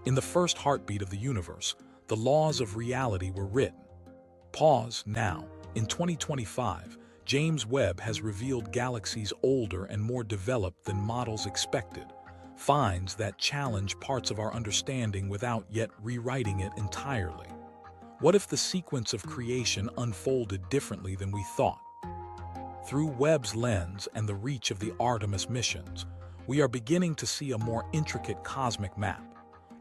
In the first heartbeat of the universe, the laws of reality were written. Pause now. In 2025, James Webb has revealed galaxies older and more developed than models expected, finds that challenge parts of our understanding without yet rewriting it entirely. What if the sequence of creation unfolded differently than we thought? Through Webb's lens and the reach of the Artemis missions, we are beginning to see a more intricate cosmic map,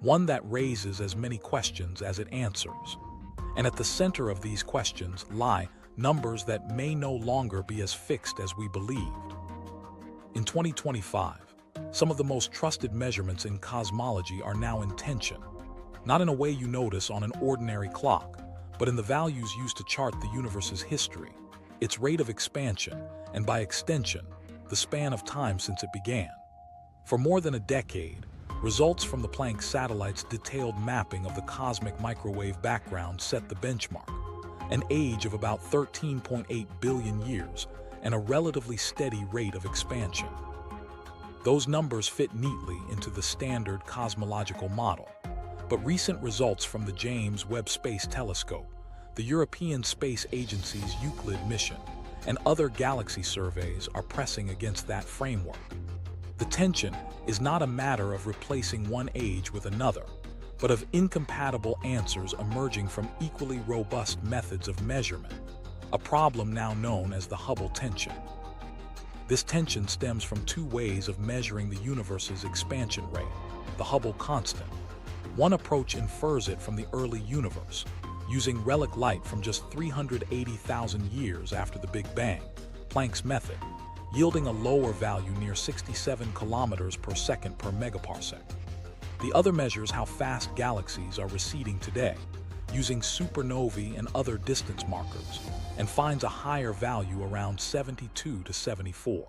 one that raises as many questions as it answers. And at the center of these questions lie numbers that may no longer be as fixed as we believed. In 2025, some of the most trusted measurements in cosmology are now in tension, not in a way you notice on an ordinary clock, but in the values used to chart the universe's history, its rate of expansion, and by extension, the span of time since it began. For more than a decade, results from the Planck satellite's detailed mapping of the cosmic microwave background set the benchmark, an age of about 13.8 billion years and a relatively steady rate of expansion. Those numbers fit neatly into the standard cosmological model, but recent results from the James Webb Space Telescope, the European Space Agency's Euclid mission, and other galaxy surveys are pressing against that framework. The tension is not a matter of replacing one age with another, but of incompatible answers emerging from equally robust methods of measurement, a problem now known as the Hubble tension. This tension stems from two ways of measuring the universe's expansion rate, the Hubble constant. One approach infers it from the early universe, using relic light from just 380,000 years after the Big Bang, Planck's method, yielding a lower value near 67 kilometers per second per megaparsec. The other measures how fast galaxies are receding today, using supernovae and other distance markers, and finds a higher value around 72 to 74.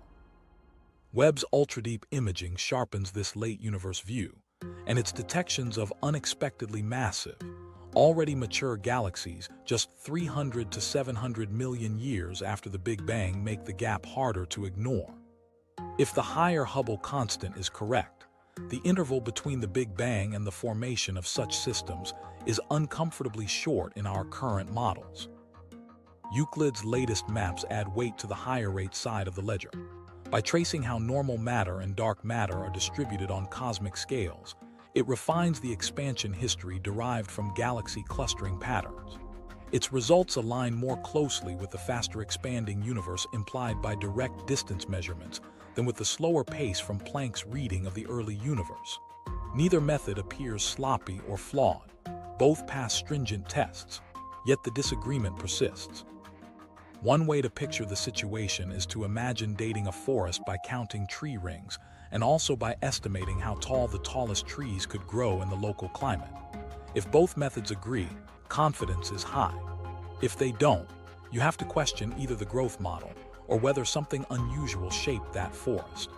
Webb's ultra-deep imaging sharpens this late universe view, and its detections of unexpectedly massive, already mature galaxies just 300 to 700 million years after the Big Bang make the gap harder to ignore. If the higher Hubble constant is correct, the interval between the Big Bang and the formation of such systems is uncomfortably short in our current models. Euclid's latest maps add weight to the higher rate side of the ledger. By tracing how normal matter and dark matter are distributed on cosmic scales, it refines the expansion history derived from galaxy clustering patterns. Its results align more closely with the faster expanding universe implied by direct distance measurements than with the slower pace from Planck's reading of the early universe. Neither method appears sloppy or flawed. Both pass stringent tests, yet the disagreement persists. One way to picture the situation is to imagine dating a forest by counting tree rings and also by estimating how tall the tallest trees could grow in the local climate. If both methods agree, confidence is high. If they don't, you have to question either the growth model or whether something unusual shaped that forest.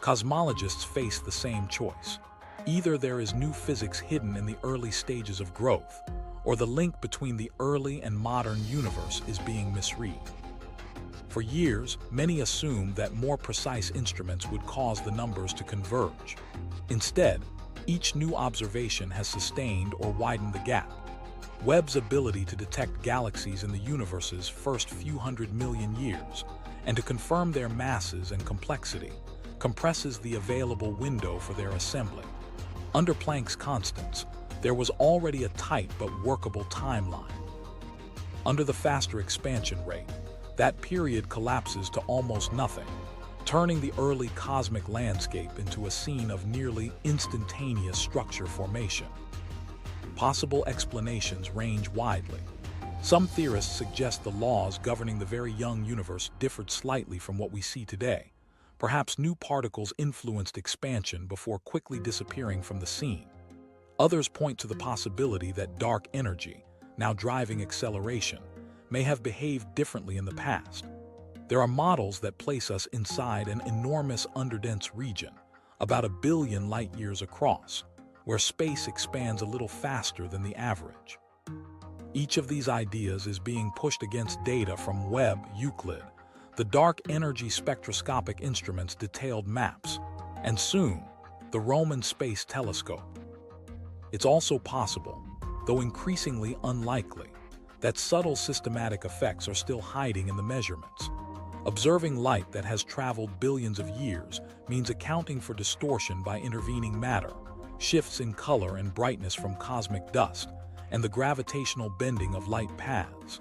Cosmologists face the same choice. Either there is new physics hidden in the early stages of growth, or the link between the early and modern universe is being misread. For years, many assumed that more precise instruments would cause the numbers to converge. Instead, each new observation has sustained or widened the gap. Webb's ability to detect galaxies in the universe's first few hundred million years and to confirm their masses and complexity compresses the available window for their assembly. Under Planck's constants, there was already a tight but workable timeline. Under the faster expansion rate, that period collapses to almost nothing, turning the early cosmic landscape into a scene of nearly instantaneous structure formation. Possible explanations range widely. Some theorists suggest the laws governing the very young universe differed slightly from what we see today. Perhaps new particles influenced expansion before quickly disappearing from the scene. Others point to the possibility that dark energy, now driving acceleration, may have behaved differently in the past. There are models that place us inside an enormous underdense region, about 1 billion light-years across, where space expands a little faster than the average. Each of these ideas is being pushed against data from Webb, Euclid, the dark energy spectroscopic instruments' detailed maps, and soon, the Roman Space Telescope. It's also possible, though increasingly unlikely, that subtle systematic effects are still hiding in the measurements. Observing light that has traveled billions of years means accounting for distortion by intervening matter, shifts in color and brightness from cosmic dust, and the gravitational bending of light paths.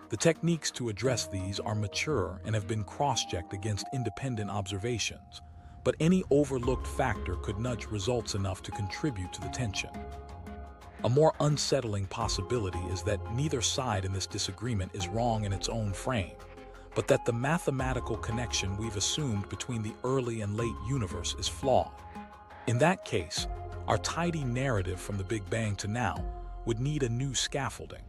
The techniques to address these are mature and have been cross-checked against independent observations, but any overlooked factor could nudge results enough to contribute to the tension. A more unsettling possibility is that neither side in this disagreement is wrong in its own frame, but that the mathematical connection we've assumed between the early and late universe is flawed. In that case, our tidy narrative from the Big Bang to now would need a new scaffolding.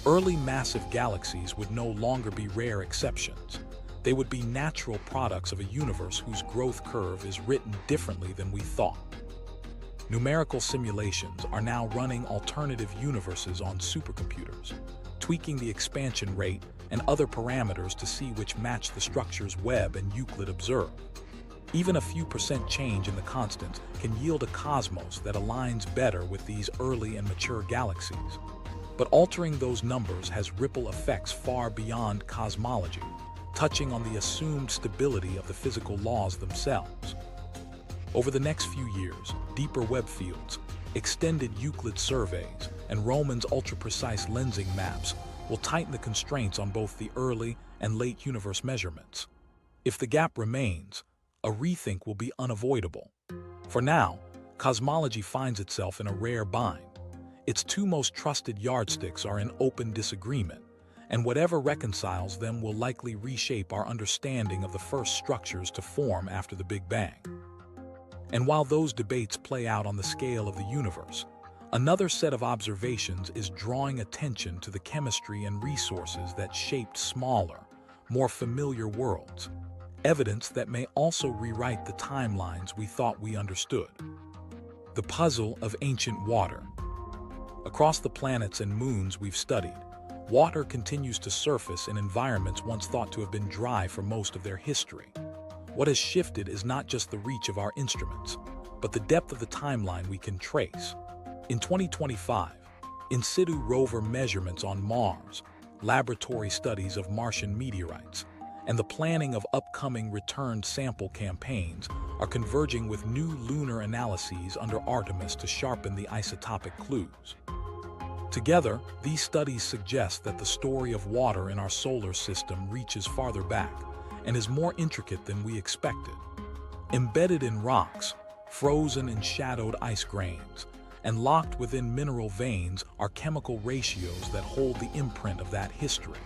Early massive galaxies would no longer be rare exceptions. They would be natural products of a universe whose growth curve is written differently than we thought. Numerical simulations are now running alternative universes on supercomputers, tweaking the expansion rate and other parameters to see which match the structures Webb and Euclid observe. Even a few % change in the constants can yield a cosmos that aligns better with these early and mature galaxies. But altering those numbers has ripple effects far beyond cosmology, touching on the assumed stability of the physical laws themselves. Over the next few years, deeper Webb fields, extended Euclid surveys, and Roman's ultra-precise lensing maps will tighten the constraints on both the early and late universe measurements. If the gap remains, a rethink will be unavoidable. For now, cosmology finds itself in a rare bind. Its two most trusted yardsticks are in open disagreement, and whatever reconciles them will likely reshape our understanding of the first structures to form after the Big Bang. And while those debates play out on the scale of the universe, another set of observations is drawing attention to the chemistry and resources that shaped smaller, more familiar worlds, evidence that may also rewrite the timelines we thought we understood. The puzzle of ancient water. Across the planets and moons we've studied, water continues to surface in environments once thought to have been dry for most of their history. What has shifted is not just the reach of our instruments, but the depth of the timeline we can trace. In 2025, in situ rover measurements on Mars, laboratory studies of Martian meteorites, and the planning of upcoming returned sample campaigns are converging with new lunar analyses under Artemis to sharpen the isotopic clues. Together, these studies suggest that the story of water in our solar system reaches farther back and is more intricate than we expected. Embedded in rocks, frozen in shadowed ice grains, and locked within mineral veins are chemical ratios that hold the imprint of that history.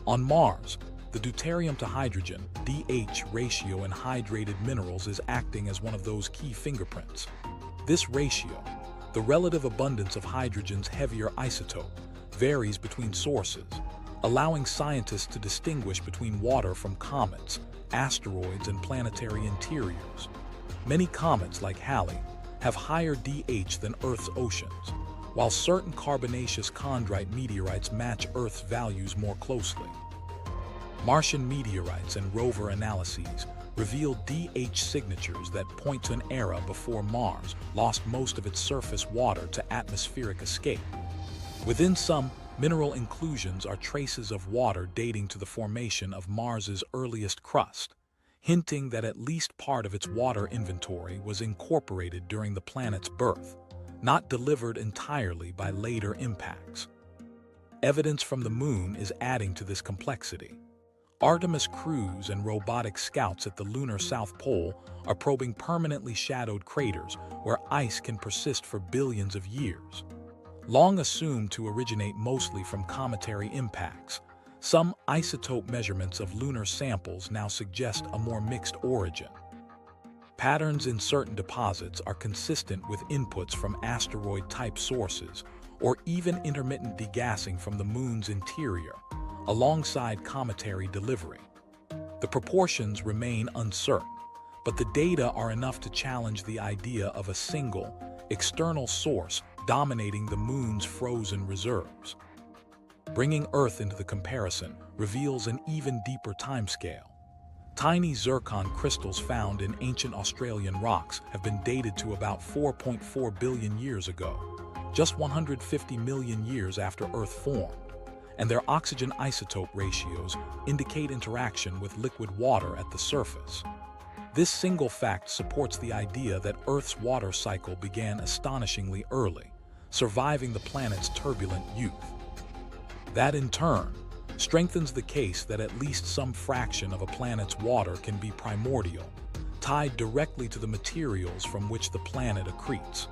On Mars, the deuterium to hydrogen (DH) ratio in hydrated minerals is acting as one of those key fingerprints. This ratio, the relative abundance of hydrogen's heavier isotope, varies between sources, allowing scientists to distinguish between water from comets, asteroids, and planetary interiors. Many comets, like Halley, have higher DH than Earth's oceans, while certain carbonaceous chondrite meteorites match Earth's values more closely. Martian meteorites and rover analyses reveal DH signatures that point to an era before Mars lost most of its surface water to atmospheric escape. Within some mineral inclusions are traces of water dating to the formation of Mars's earliest crust, hinting that at least part of its water inventory was incorporated during the planet's birth, not delivered entirely by later impacts. Evidence from the Moon is adding to this complexity. Artemis crews and robotic scouts at the lunar South Pole are probing permanently shadowed craters where ice can persist for billions of years. Long assumed to originate mostly from cometary impacts, some isotope measurements of lunar samples now suggest a more mixed origin. Patterns in certain deposits are consistent with inputs from asteroid-type sources, or even intermittent degassing from the Moon's interior, alongside cometary delivery. The proportions remain uncertain, but the data are enough to challenge the idea of a single, external source dominating the Moon's frozen reserves. Bringing Earth into the comparison reveals an even deeper timescale. Tiny zircon crystals found in ancient Australian rocks have been dated to about 4.4 billion years ago, just 150 million years after Earth formed, and their oxygen isotope ratios indicate interaction with liquid water at the surface. This single fact supports the idea that Earth's water cycle began astonishingly early, surviving the planet's turbulent youth. That, in turn, strengthens the case that at least some fraction of a planet's water can be primordial, tied directly to the materials from which the planet accretes.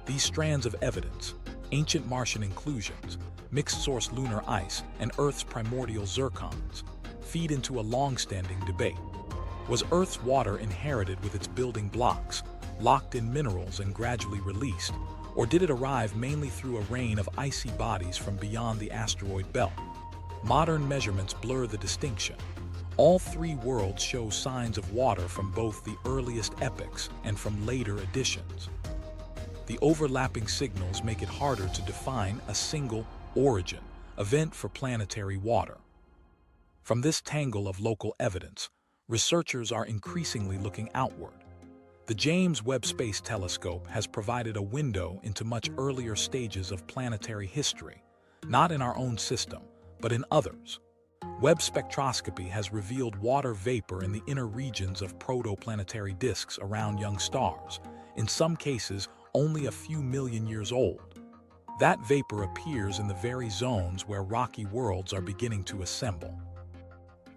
These strands of evidence, ancient Martian inclusions, mixed-source lunar ice, and Earth's primordial zircons, feed into a long-standing debate. Was Earth's water inherited with its building blocks, locked in minerals and gradually released, or did it arrive mainly through a rain of icy bodies from beyond the asteroid belt? Modern measurements blur the distinction. All three worlds show signs of water from both the earliest epochs and from later additions. The overlapping signals make it harder to define a single origin event for planetary water. From this tangle of local evidence, researchers are increasingly looking outward. The James Webb Space Telescope has provided a window into much earlier stages of planetary history, not in our own system, but in others. Webb spectroscopy has revealed water vapor in the inner regions of protoplanetary disks around young stars, in some cases only a few million years old. That vapor appears in the very zones where rocky worlds are beginning to assemble.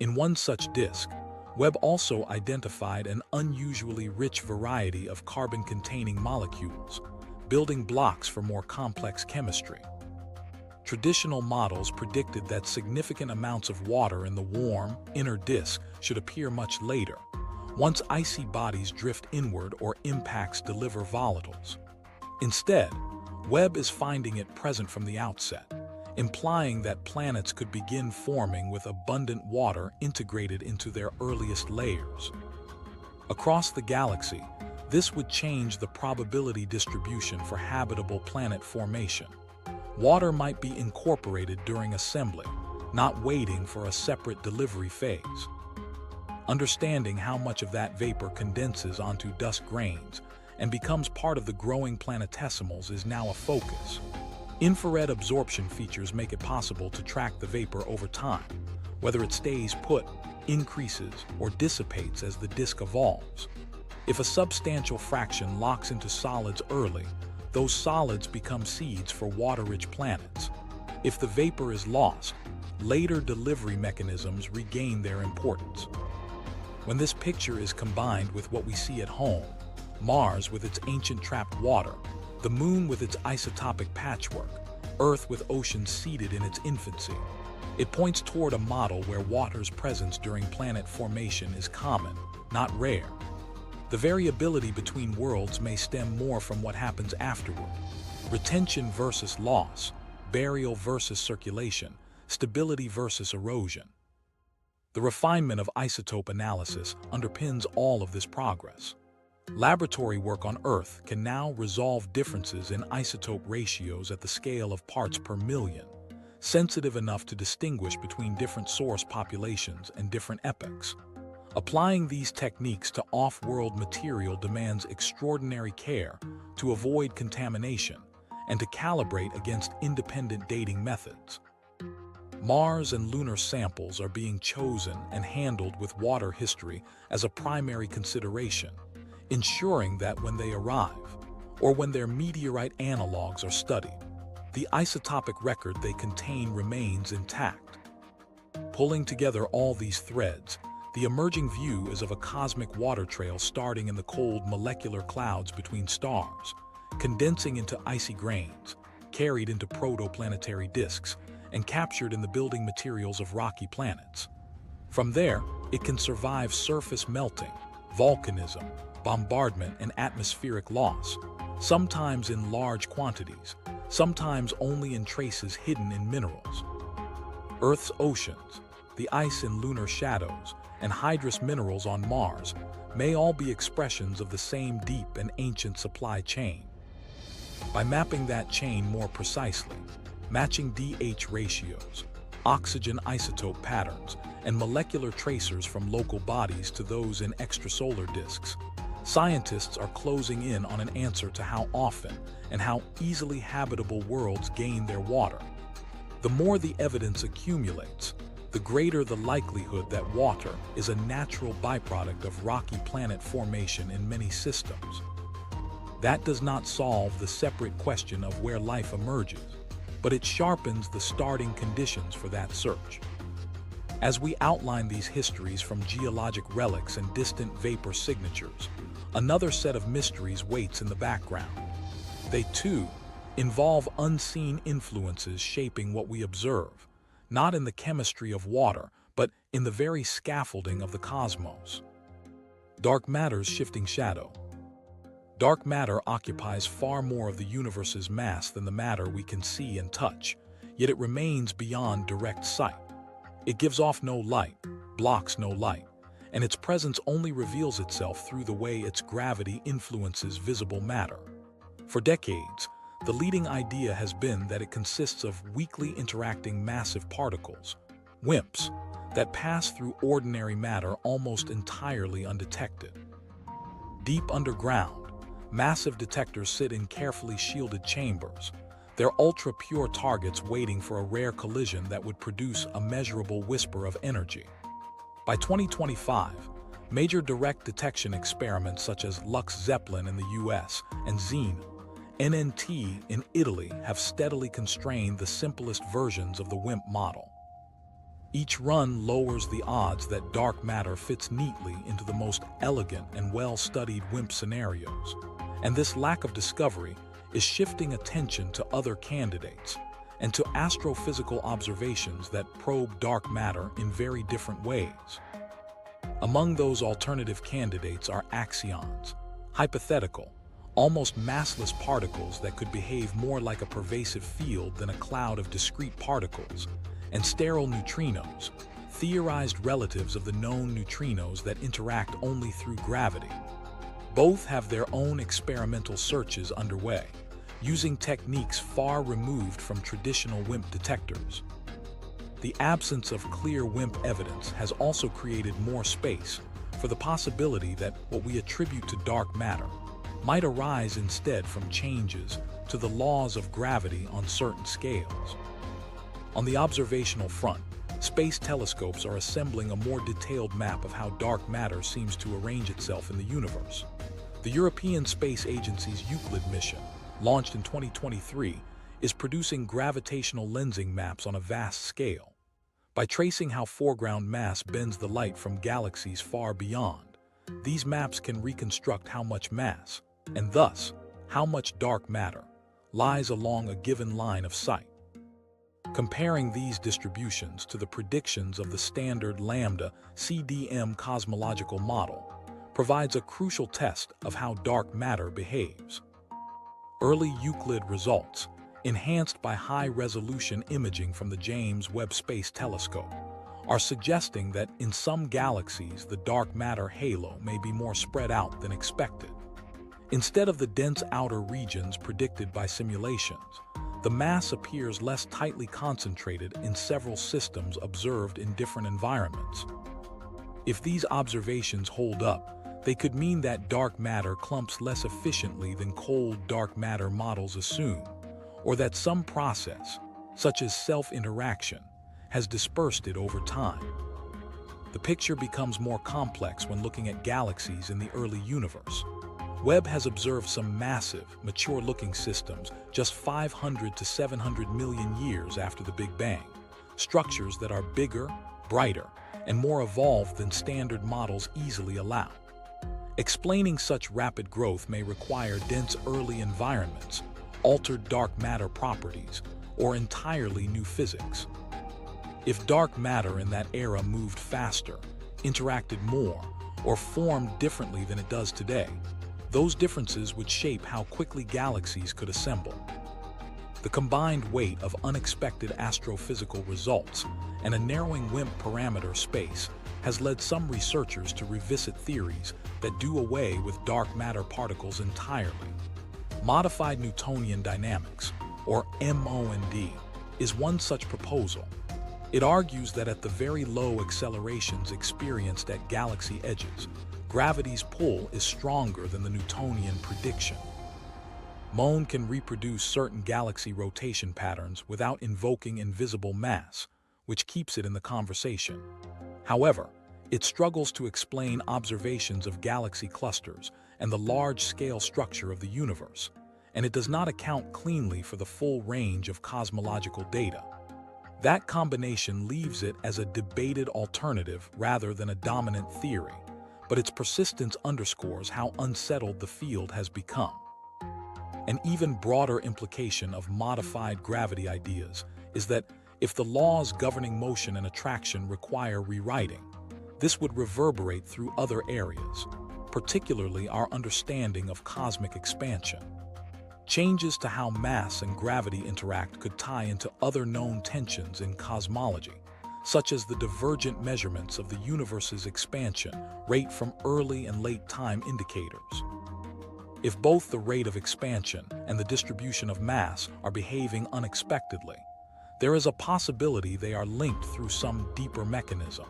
In one such disk, Webb also identified an unusually rich variety of carbon-containing molecules, building blocks for more complex chemistry. Traditional models predicted that significant amounts of water in the warm, inner disk should appear much later, once icy bodies drift inward or impacts deliver volatiles. Instead, Webb is finding it present from the outset, implying that planets could begin forming with abundant water integrated into their earliest layers. Across the galaxy, this would change the probability distribution for habitable planet formation. Water might be incorporated during assembly, not waiting for a separate delivery phase. Understanding how much of that vapor condenses onto dust grains and becomes part of the growing planetesimals is now a focus. Infrared absorption features make it possible to track the vapor over time, whether it stays put, increases, or dissipates as the disk evolves. If a substantial fraction locks into solids early, those solids become seeds for water-rich planets. If the vapor is lost, later delivery mechanisms regain their importance. When this picture is combined with what we see at home, Mars with its ancient trapped water, the Moon with its isotopic patchwork, Earth with oceans seeded in its infancy, it points toward a model where water's presence during planet formation is common, not rare. The variability between worlds may stem more from what happens afterward: retention versus loss, burial versus circulation, stability versus erosion. The refinement of isotope analysis underpins all of this progress. Laboratory work on Earth can now resolve differences in isotope ratios at the scale of parts per million, sensitive enough to distinguish between different source populations and different epochs. Applying these techniques to off-world material demands extraordinary care to avoid contamination and to calibrate against independent dating methods. Mars and lunar samples are being chosen and handled with water history as a primary consideration, ensuring that when they arrive, or when their meteorite analogs are studied, the isotopic record they contain remains intact. Pulling together all these threads, the emerging view is of a cosmic water trail starting in the cold molecular clouds between stars, condensing into icy grains, carried into protoplanetary disks, and captured in the building materials of rocky planets. From there, it can survive surface melting, volcanism, bombardment, and atmospheric loss, sometimes in large quantities, sometimes only in traces hidden in minerals. Earth's oceans, the ice in lunar shadows, and hydrous minerals on Mars may all be expressions of the same deep and ancient supply chain. By mapping that chain more precisely, matching DH ratios, oxygen isotope patterns, and molecular tracers from local bodies to those in extrasolar disks. Scientists are closing in on an answer to how often and how easily habitable worlds gain their water. The more the evidence accumulates, the greater the likelihood that water is a natural byproduct of rocky planet formation in many systems. That does not solve the separate question of where life emerges, but it sharpens the starting conditions for that search. As we outline these histories from geologic relics and distant vapor signatures, another set of mysteries waits in the background. They, too, involve unseen influences shaping what we observe, not in the chemistry of water, but in the very scaffolding of the cosmos. Dark matter's shifting shadow. Dark matter occupies far more of the universe's mass than the matter we can see and touch, yet it remains beyond direct sight. It gives off no light, blocks no light, and its presence only reveals itself through the way its gravity influences visible matter. For decades, the leading idea has been that it consists of weakly interacting massive particles, WIMPs, that pass through ordinary matter almost entirely undetected. Deep underground, massive detectors sit in carefully shielded chambers, their ultra-pure targets waiting for a rare collision that would produce a measurable whisper of energy. By 2025, major direct detection experiments such as Lux Zeppelin in the US and Xene NNT in Italy have steadily constrained the simplest versions of the WIMP model. Each run lowers the odds that dark matter fits neatly into the most elegant and well-studied WIMP scenarios, and this lack of discovery is shifting attention to other candidates and to astrophysical observations that probe dark matter in very different ways. Among those alternative candidates are axions, hypothetical, almost massless particles that could behave more like a pervasive field than a cloud of discrete particles, and sterile neutrinos, theorized relatives of the known neutrinos that interact only through gravity. Both have their own experimental searches underway, using techniques far removed from traditional WIMP detectors. The absence of clear WIMP evidence has also created more space for the possibility that what we attribute to dark matter might arise instead from changes to the laws of gravity on certain scales. On the observational front, space telescopes are assembling a more detailed map of how dark matter seems to arrange itself in the universe. The European Space Agency's Euclid mission, launched in 2023, is producing gravitational lensing maps on a vast scale. By tracing how foreground mass bends the light from galaxies far beyond, these maps can reconstruct how much mass, and thus, how much dark matter, lies along a given line of sight. Comparing these distributions to the predictions of the standard lambda CDM cosmological model provides a crucial test of how dark matter behaves. Early Euclid results, enhanced by high-resolution imaging from the James Webb Space Telescope, are suggesting that in some galaxies the dark matter halo may be more spread out than expected. Instead of the dense outer regions predicted by simulations, the mass appears less tightly concentrated in several systems observed in different environments. If these observations hold up, they could mean that dark matter clumps less efficiently than cold dark matter models assume, or that some process, such as self-interaction, has dispersed it over time. The picture becomes more complex when looking at galaxies in the early universe. Webb has observed some massive, mature-looking systems just 500 to 700 million years after the Big Bang, structures that are bigger, brighter, and more evolved than standard models easily allow. Explaining such rapid growth may require dense early environments, altered dark matter properties, or entirely new physics. If dark matter in that era moved faster, interacted more, or formed differently than it does today, those differences would shape how quickly galaxies could assemble. The combined weight of unexpected astrophysical results and a narrowing WIMP parameter space has led some researchers to revisit theories that do away with dark matter particles entirely. Modified Newtonian dynamics, or MOND, is one such proposal. It argues that at the very low accelerations experienced at galaxy edges, gravity's pull is stronger than the Newtonian prediction. MONE can reproduce certain galaxy rotation patterns without invoking invisible mass, which keeps it in the conversation. However, it struggles to explain observations of galaxy clusters and the large-scale structure of the universe, and it does not account cleanly for the full range of cosmological data. That combination leaves it as a debated alternative rather than a dominant theory, but its persistence underscores how unsettled the field has become. An even broader implication of modified gravity ideas is that if the laws governing motion and attraction require rewriting, this would reverberate through other areas, particularly our understanding of cosmic expansion. Changes to how mass and gravity interact could tie into other known tensions in cosmology, such as the divergent measurements of the universe's expansion rate from early and late time indicators. If both the rate of expansion and the distribution of mass are behaving unexpectedly, there is a possibility they are linked through some deeper mechanism.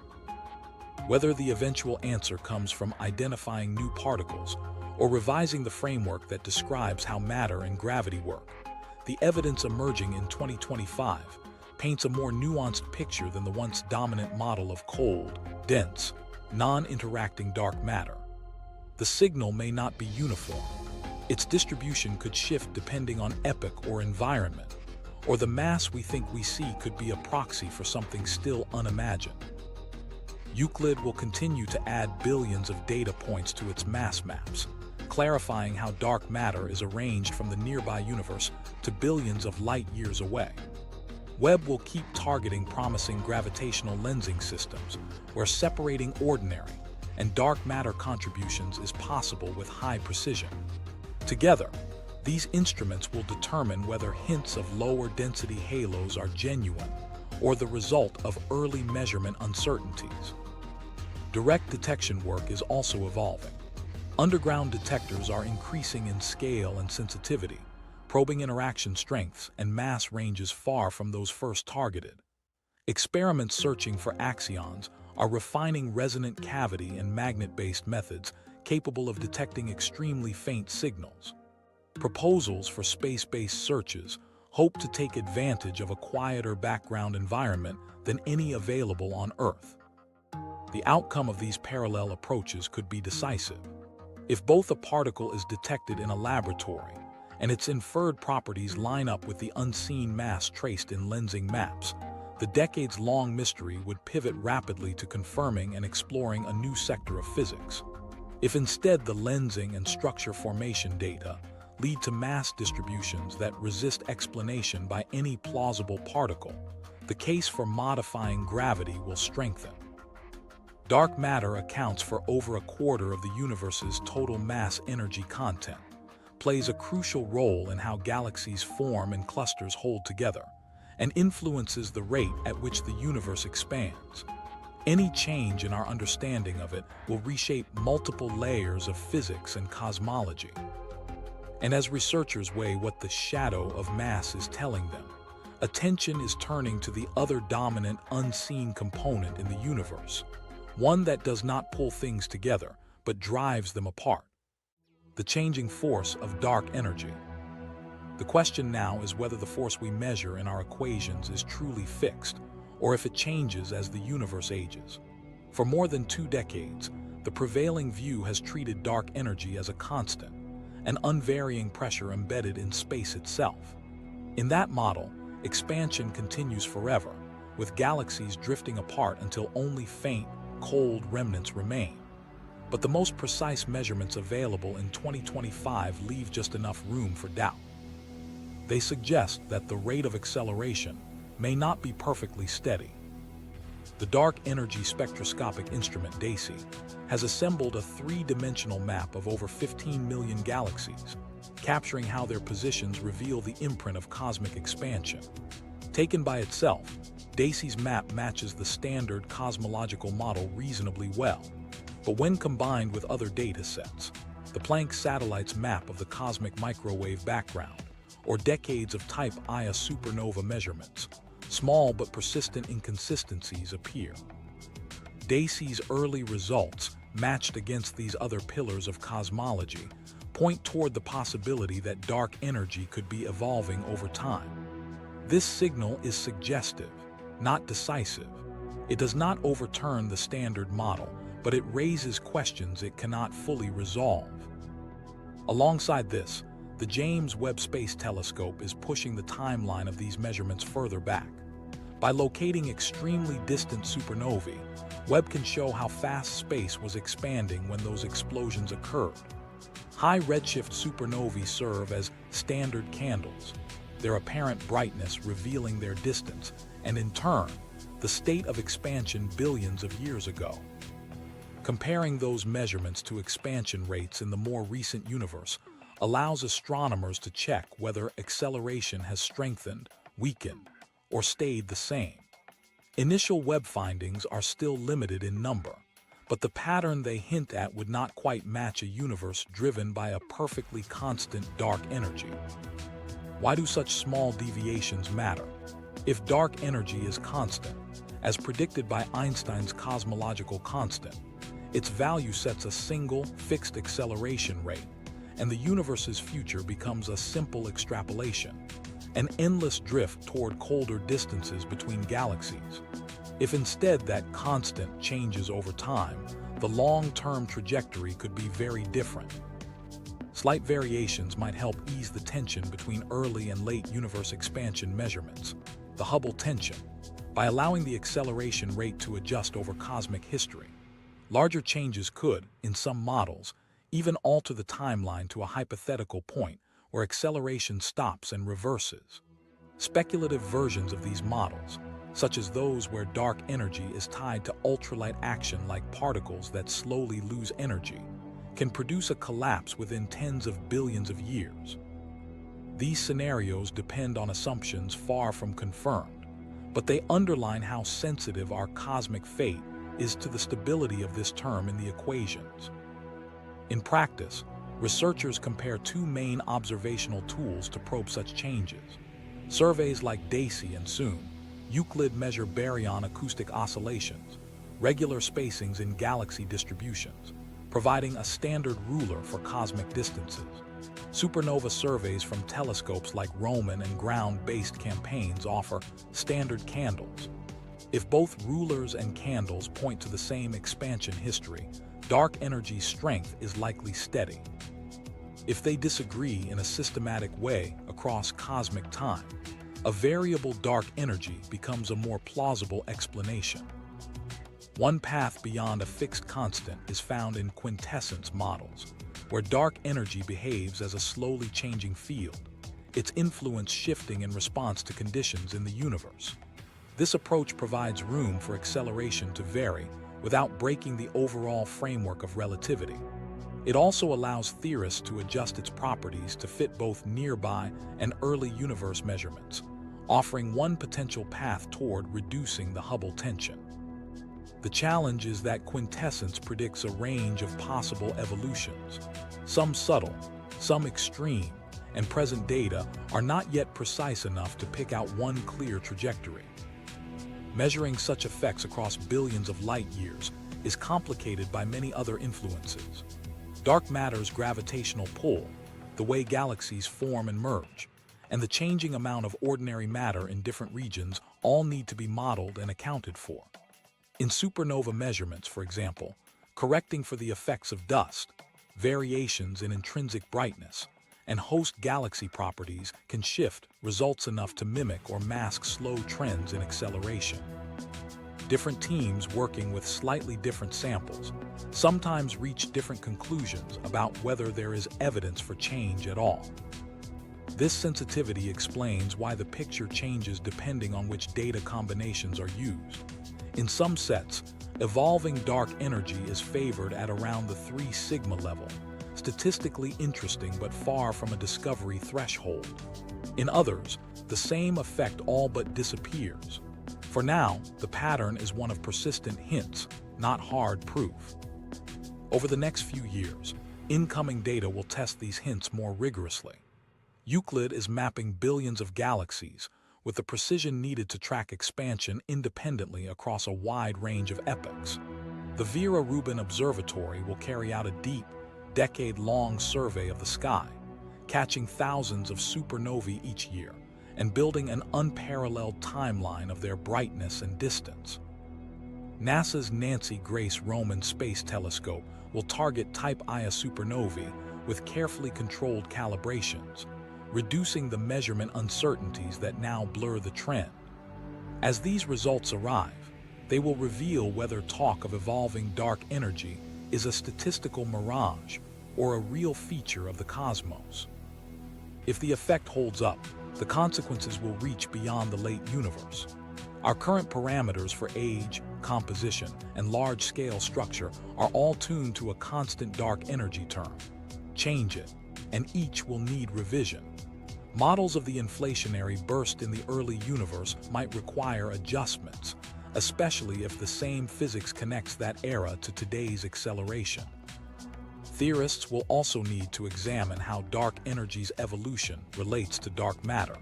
Whether the eventual answer comes from identifying new particles or revising the framework that describes how matter and gravity work, the evidence emerging in 2025 paints a more nuanced picture than the once dominant model of cold, dense, non-interacting dark matter. The signal may not be uniform. Its distribution could shift depending on epoch or environment, or the mass we think we see could be a proxy for something still unimagined. Euclid will continue to add billions of data points to its mass maps, clarifying how dark matter is arranged from the nearby universe to billions of light-years away. Webb will keep targeting promising gravitational lensing systems, where separating ordinary and dark matter contributions is possible with high precision. Together, these instruments will determine whether hints of lower density halos are genuine or the result of early measurement uncertainties. Direct detection work is also evolving. Underground detectors are increasing in scale and sensitivity, probing interaction strengths and mass ranges far from those first targeted. Experiments searching for axions are refining resonant cavity and magnet-based methods capable of detecting extremely faint signals. Proposals for space-based searches hope to take advantage of a quieter background environment than any available on Earth. The outcome of these parallel approaches could be decisive. If both a particle is detected in a laboratory and its inferred properties line up with the unseen mass traced in lensing maps, the decades-long mystery would pivot rapidly to confirming and exploring a new sector of physics. If instead the lensing and structure formation data lead to mass distributions that resist explanation by any plausible particle, the case for modifying gravity will strengthen. Dark matter accounts for over a quarter of the universe's total mass energy content, plays a crucial role in how galaxies form and clusters hold together, and influences the rate at which the universe expands. Any change in our understanding of it will reshape multiple layers of physics and cosmology. And as researchers weigh what the shadow of mass is telling them, attention is turning to the other dominant unseen component in the universe, one that does not pull things together, but drives them apart: the changing force of dark energy. The question now is whether the force we measure in our equations is truly fixed, or if it changes as the universe ages. For more than 2 decades, the prevailing view has treated dark energy as a constant, an unvarying pressure embedded in space itself. In that model, expansion continues forever, with galaxies drifting apart until only faint, cold remnants remain. But the most precise measurements available in 2025 leave just enough room for doubt. They suggest that the rate of acceleration may not be perfectly steady. The Dark Energy Spectroscopic Instrument DESI has assembled a 3-dimensional map of over 15 million galaxies, capturing how their positions reveal the imprint of cosmic expansion. Taken by itself, DESI's map matches the standard cosmological model reasonably well, but when combined with other data sets, the Planck satellite's map of the cosmic microwave background, or decades of Type Ia supernova measurements, small but persistent inconsistencies appear. Dacey's early results, matched against these other pillars of cosmology, point toward the possibility that dark energy could be evolving over time. This signal is suggestive, not decisive. It does not overturn the standard model, but it raises questions it cannot fully resolve. Alongside this, the James Webb Space Telescope is pushing the timeline of these measurements further back. By locating extremely distant supernovae, Webb can show how fast space was expanding when those explosions occurred. High redshift supernovae serve as standard candles, their apparent brightness revealing their distance, and in turn, the state of expansion billions of years ago. Comparing those measurements to expansion rates in the more recent universe allows astronomers to check whether acceleration has strengthened, weakened, or stayed the same. Initial Webb findings are still limited in number, but the pattern they hint at would not quite match a universe driven by a perfectly constant dark energy. Why do such small deviations matter? If dark energy is constant, as predicted by Einstein's cosmological constant, its value sets a single, fixed acceleration rate, and the universe's future becomes a simple extrapolation, an endless drift toward colder distances between galaxies. If instead that constant changes over time, the long-term trajectory could be very different. Slight variations might help ease the tension between early and late universe expansion measurements, the Hubble tension, by allowing the acceleration rate to adjust over cosmic history. Larger changes could, in some models, even alter the timeline to a hypothetical point where acceleration stops and reverses. Speculative versions of these models, such as those where dark energy is tied to ultralight action like particles that slowly lose energy, can produce a collapse within tens of billions of years. These scenarios depend on assumptions far from confirmed, but they underline how sensitive our cosmic fate is to the stability of this term in the equations. In practice, researchers compare two main observational tools to probe such changes. Surveys like Dacey and soon, Euclid measure baryon acoustic oscillations, regular spacings in galaxy distributions, providing a standard ruler for cosmic distances. Supernova surveys from telescopes like Rubin and ground-based campaigns offer standard candles. If both rulers and candles point to the same expansion history, dark energy's strength is likely steady. If they disagree in a systematic way across cosmic time, a variable dark energy becomes a more plausible explanation. One path beyond a fixed constant is found in quintessence models, where dark energy behaves as a slowly changing field, its influence shifting in response to conditions in the universe. This approach provides room for acceleration to vary without breaking the overall framework of relativity. It also allows theorists to adjust its properties to fit both nearby and early universe measurements, offering one potential path toward reducing the Hubble tension. The challenge is that quintessence predicts a range of possible evolutions, some subtle, some extreme, and present data are not yet precise enough to pick out one clear trajectory. Measuring such effects across billions of light years is complicated by many other influences. Dark matter's gravitational pull, the way galaxies form and merge, and the changing amount of ordinary matter in different regions all need to be modeled and accounted for. In supernova measurements, for example, correcting for the effects of dust, variations in intrinsic brightness, and host galaxy properties can shift results enough to mimic or mask slow trends in acceleration. Different teams working with slightly different samples sometimes reach different conclusions about whether there is evidence for change at all. This sensitivity explains why the picture changes depending on which data combinations are used. In some sets, evolving dark energy is favored at around the 3 sigma level, statistically interesting but far from a discovery threshold. In others, the same effect all but disappears. For now, the pattern is one of persistent hints, not hard proof. Over the next few years, incoming data will test these hints more rigorously. Euclid is mapping billions of galaxies, with the precision needed to track expansion independently across a wide range of epochs. The Rubin Observatory will carry out a deep, decade-long survey of the sky, catching thousands of supernovae each year and building an unparalleled timeline of their brightness and distance. NASA's Nancy Grace Roman Space Telescope will target Type Ia supernovae with carefully controlled calibrations, reducing the measurement uncertainties that now blur the trend. As these results arrive, they will reveal whether talk of evolving dark energy is a statistical mirage or a real feature of the cosmos. If the effect holds up, the consequences will reach beyond the late universe. Our current parameters for age, composition, and large-scale structure are all tuned to a constant dark energy term. Change it, and each will need revision. Models of the inflationary burst in the early universe might require adjustments, especially if the same physics connects that era to today's acceleration. Theorists will also need to examine how dark energy's evolution relates to dark matter,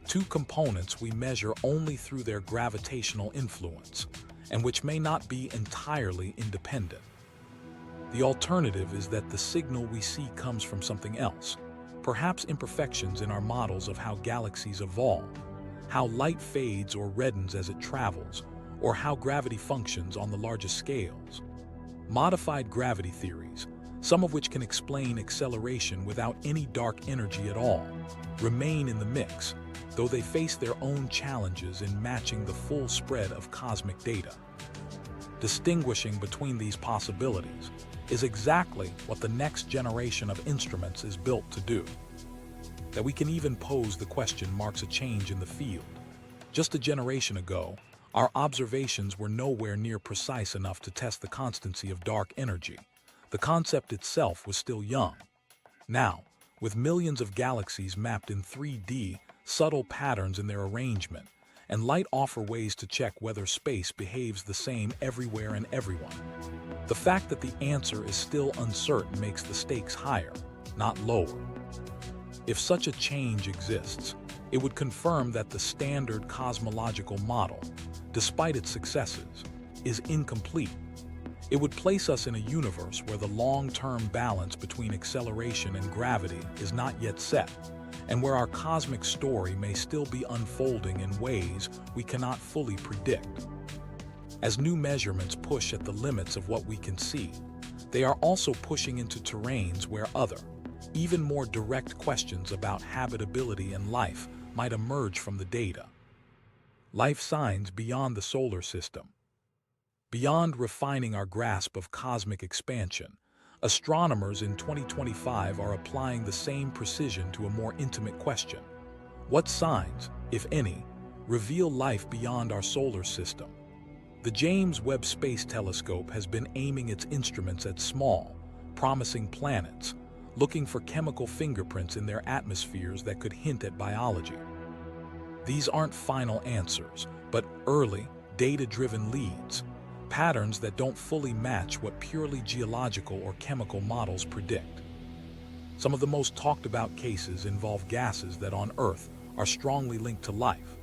two components we measure only through their gravitational influence, and which may not be entirely independent. The alternative is that the signal we see comes from something else, perhaps imperfections in our models of how galaxies evolve, how light fades or reddens as it travels, or how gravity functions on the largest scales. Modified gravity theories, some of which can explain acceleration without any dark energy at all, remain in the mix, though they face their own challenges in matching the full spread of cosmic data. Distinguishing between these possibilities is exactly what the next generation of instruments is built to do. That we can even pose the question marks a change in the field. Just a generation ago, our observations were nowhere near precise enough to test the constancy of dark energy. The concept itself was still young. Now, with millions of galaxies mapped in 3D, subtle patterns in their arrangement, and light offer ways to check whether space behaves the same everywhere and everyone. The fact that the answer is still uncertain makes the stakes higher, not lower. If such a change exists, it would confirm that the standard cosmological model, despite its successes, is incomplete. It would place us in a universe where the long-term balance between acceleration and gravity is not yet set, and where our cosmic story may still be unfolding in ways we cannot fully predict. As new measurements push at the limits of what we can see, they are also pushing into terrains where other, even more direct questions about habitability and life might emerge from the data. Life signs beyond the solar system. Beyond refining our grasp of cosmic expansion, astronomers in 2025 are applying the same precision to a more intimate question. What signs, if any, reveal life beyond our solar system? The James Webb Space Telescope has been aiming its instruments at small, promising planets, looking for chemical fingerprints in their atmospheres that could hint at biology. These aren't final answers, but early, data-driven leads, patterns that don't fully match what purely geological or chemical models predict. Some of the most talked about cases involve gases that on Earth are strongly linked to life.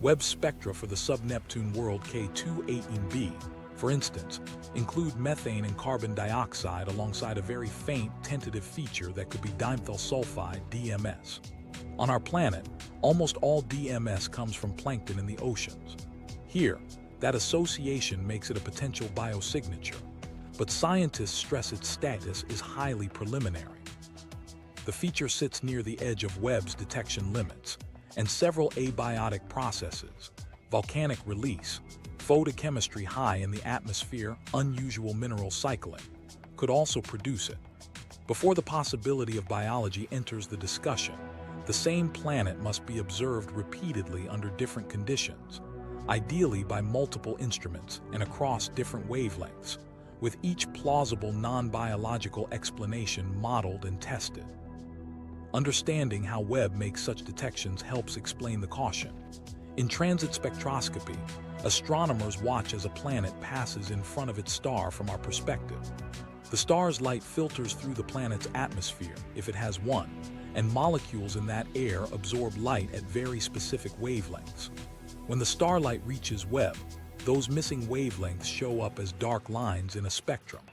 Webb's spectra for the sub-Neptune world K218b, for instance, include methane and carbon dioxide alongside a very faint tentative feature that could be dimethyl sulfide DMS. On our planet, almost all DMS comes from plankton in the oceans. Here, that association makes it a potential biosignature, but scientists stress its status is highly preliminary. The feature sits near the edge of Webb's detection limits, and several abiotic processes, volcanic release, photochemistry high in the atmosphere, unusual mineral cycling, could also produce it. Before the possibility of biology enters the discussion, the same planet must be observed repeatedly under different conditions, ideally by multiple instruments and across different wavelengths, with each plausible non-biological explanation modeled and tested. Understanding how Webb makes such detections helps explain the caution. In transit spectroscopy, astronomers watch as a planet passes in front of its star from our perspective. The star's light filters through the planet's atmosphere, if it has one, and molecules in that air absorb light at very specific wavelengths. When the starlight reaches Webb, those missing wavelengths show up as dark lines in a spectrum,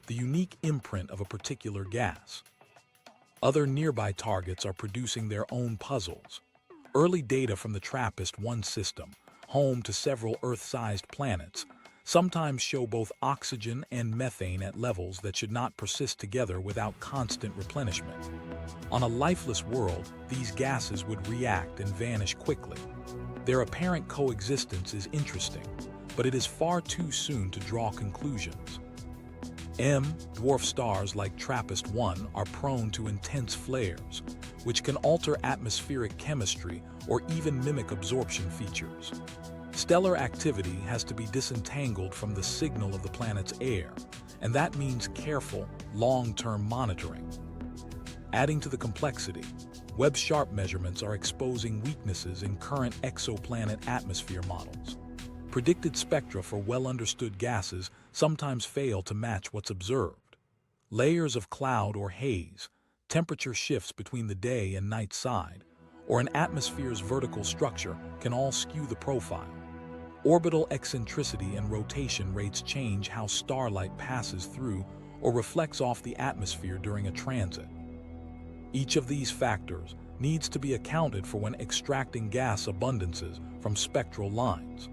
the unique imprint of a particular gas. Other nearby targets are producing their own puzzles. Early data from the TRAPPIST-1 system, home to several Earth-sized planets, sometimes show both oxygen and methane at levels that should not persist together without constant replenishment. On a lifeless world, these gases would react and vanish quickly. Their apparent coexistence is interesting, but it is far too soon to draw conclusions. Dwarf stars like TRAPPIST-1 are prone to intense flares, which can alter atmospheric chemistry or even mimic absorption features. Stellar activity has to be disentangled from the signal of the planet's air, and that means careful, long-term monitoring. Adding to the complexity, Webb-Sharp measurements are exposing weaknesses in current exoplanet atmosphere models. Predicted spectra for well-understood gases sometimes fail to match what's observed. Layers of cloud or haze, temperature shifts between the day and night side, or an atmosphere's vertical structure can all skew the profile. Orbital eccentricity and rotation rates change how starlight passes through or reflects off the atmosphere during a transit. Each of these factors needs to be accounted for when extracting gas abundances from spectral lines.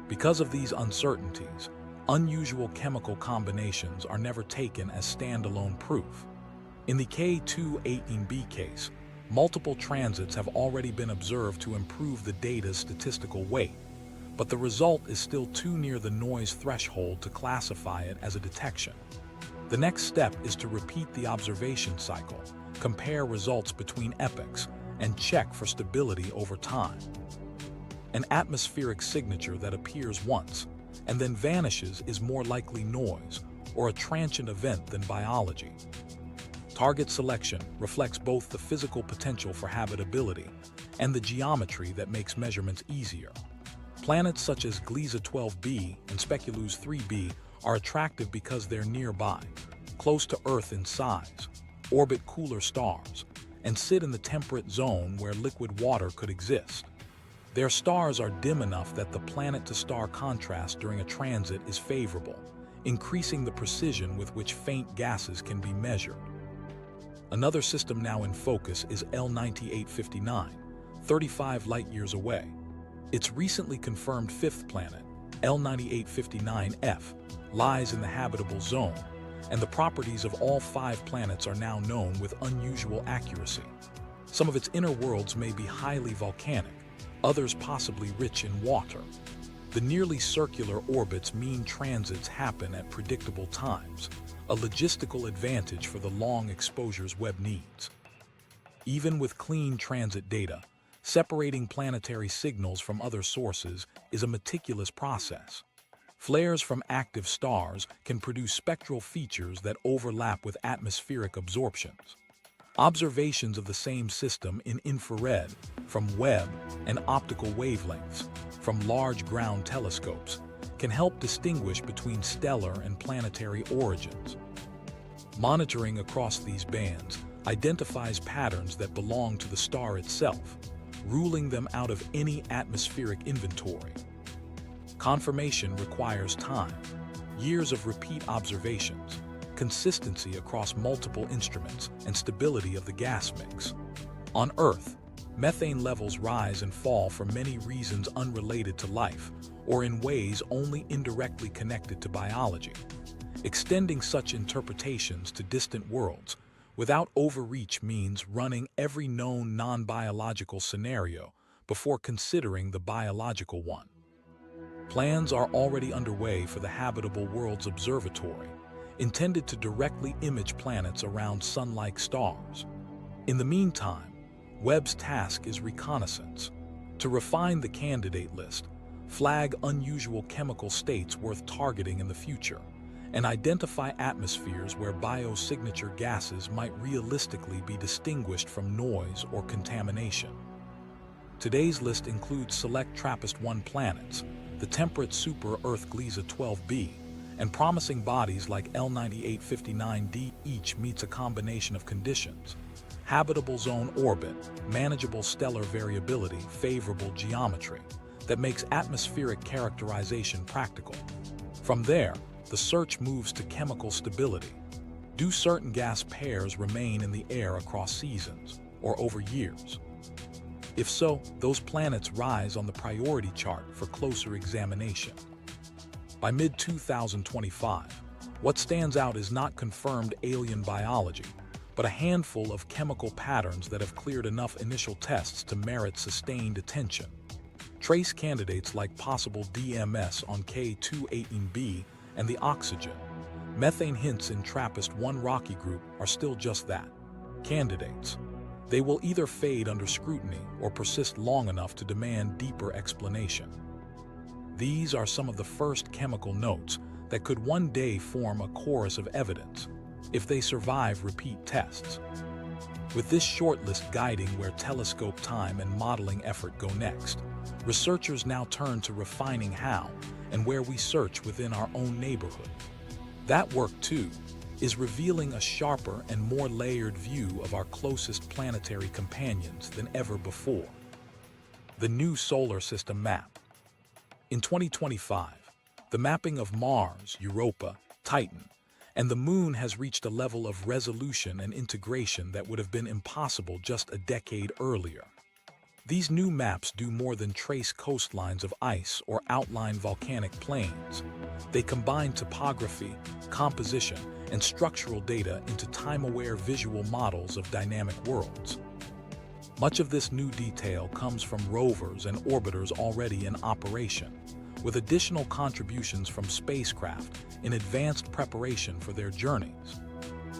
Because of these uncertainties, unusual chemical combinations are never taken as standalone proof. In the K2-18b case, multiple transits have already been observed to improve the data's statistical weight, but the result is still too near the noise threshold to classify it as a detection. The next step is to repeat the observation cycle, compare results between epochs, and check for stability over time. An atmospheric signature that appears once and then vanishes is more likely noise or a transient event than biology. Target selection reflects both the physical potential for habitability and the geometry that makes measurements easier. Planets such as Gliese 12b and Speculoos 3b are attractive because they're nearby, close to Earth in size, orbit cooler stars, and sit in the temperate zone where liquid water could exist. Their stars are dim enough that the planet-to-star contrast during a transit is favorable, increasing the precision with which faint gases can be measured. Another system now in focus is L9859, 35 light-years away. Its recently confirmed fifth planet, L9859f, lies in the habitable zone, and the properties of all 5 planets are now known with unusual accuracy. Some of its inner worlds may be highly volcanic, others possibly rich in water. The nearly circular orbits mean transits happen at predictable times, a logistical advantage for the long exposures Webb needs. Even with clean transit data, separating planetary signals from other sources is a meticulous process. Flares from active stars can produce spectral features that overlap with atmospheric absorptions. Observations of the same system in infrared, from Webb, and optical wavelengths, from large ground telescopes, can help distinguish between stellar and planetary origins. Monitoring across these bands identifies patterns that belong to the star itself, ruling them out of any atmospheric inventory. Confirmation requires time, years of repeat observations, consistency across multiple instruments, and stability of the gas mix. On Earth, methane levels rise and fall for many reasons unrelated to life, or in ways only indirectly connected to biology. Extending such interpretations to distant worlds without overreach means running every known non-biological scenario before considering the biological one. Plans are already underway for the Habitable Worlds Observatory, intended to directly image planets around sun-like stars. In the meantime, Webb's task is reconnaissance, to refine the candidate list, flag unusual chemical states worth targeting in the future, and identify atmospheres where biosignature gases might realistically be distinguished from noise or contamination. Today's list includes select TRAPPIST-1 planets, the temperate super-Earth Gliese 12b, and promising bodies like L9859d. Each meets a combination of conditions: habitable zone orbit, manageable stellar variability, favorable geometry that makes atmospheric characterization practical. From there, the search moves to chemical stability. Do certain gas pairs remain in the air across seasons or over years? If so, those planets rise on the priority chart for closer examination. By mid-2025, what stands out is not confirmed alien biology, but a handful of chemical patterns that have cleared enough initial tests to merit sustained attention. Trace candidates like possible DMS on K218b and the oxygen. Methane hints in TRAPPIST-1 rocky group are still just that, candidates. They will either fade under scrutiny or persist long enough to demand deeper explanation. These are some of the first chemical notes that could one day form a chorus of evidence, if they survive repeat tests. With this shortlist guiding where telescope time and modeling effort go next, researchers now turn to refining how and where we search within our own neighborhood. That work, too, is revealing a sharper and more layered view of our closest planetary companions than ever before. The new solar system map. In 2025, the mapping of Mars, Europa, Titan, and the Moon has reached a level of resolution and integration that would have been impossible just a decade earlier. These new maps do more than trace coastlines of ice or outline volcanic plains. They combine topography, composition, and structural data into time-aware visual models of dynamic worlds. Much of this new detail comes from rovers and orbiters already in operation, with additional contributions from spacecraft in advanced preparation for their journeys.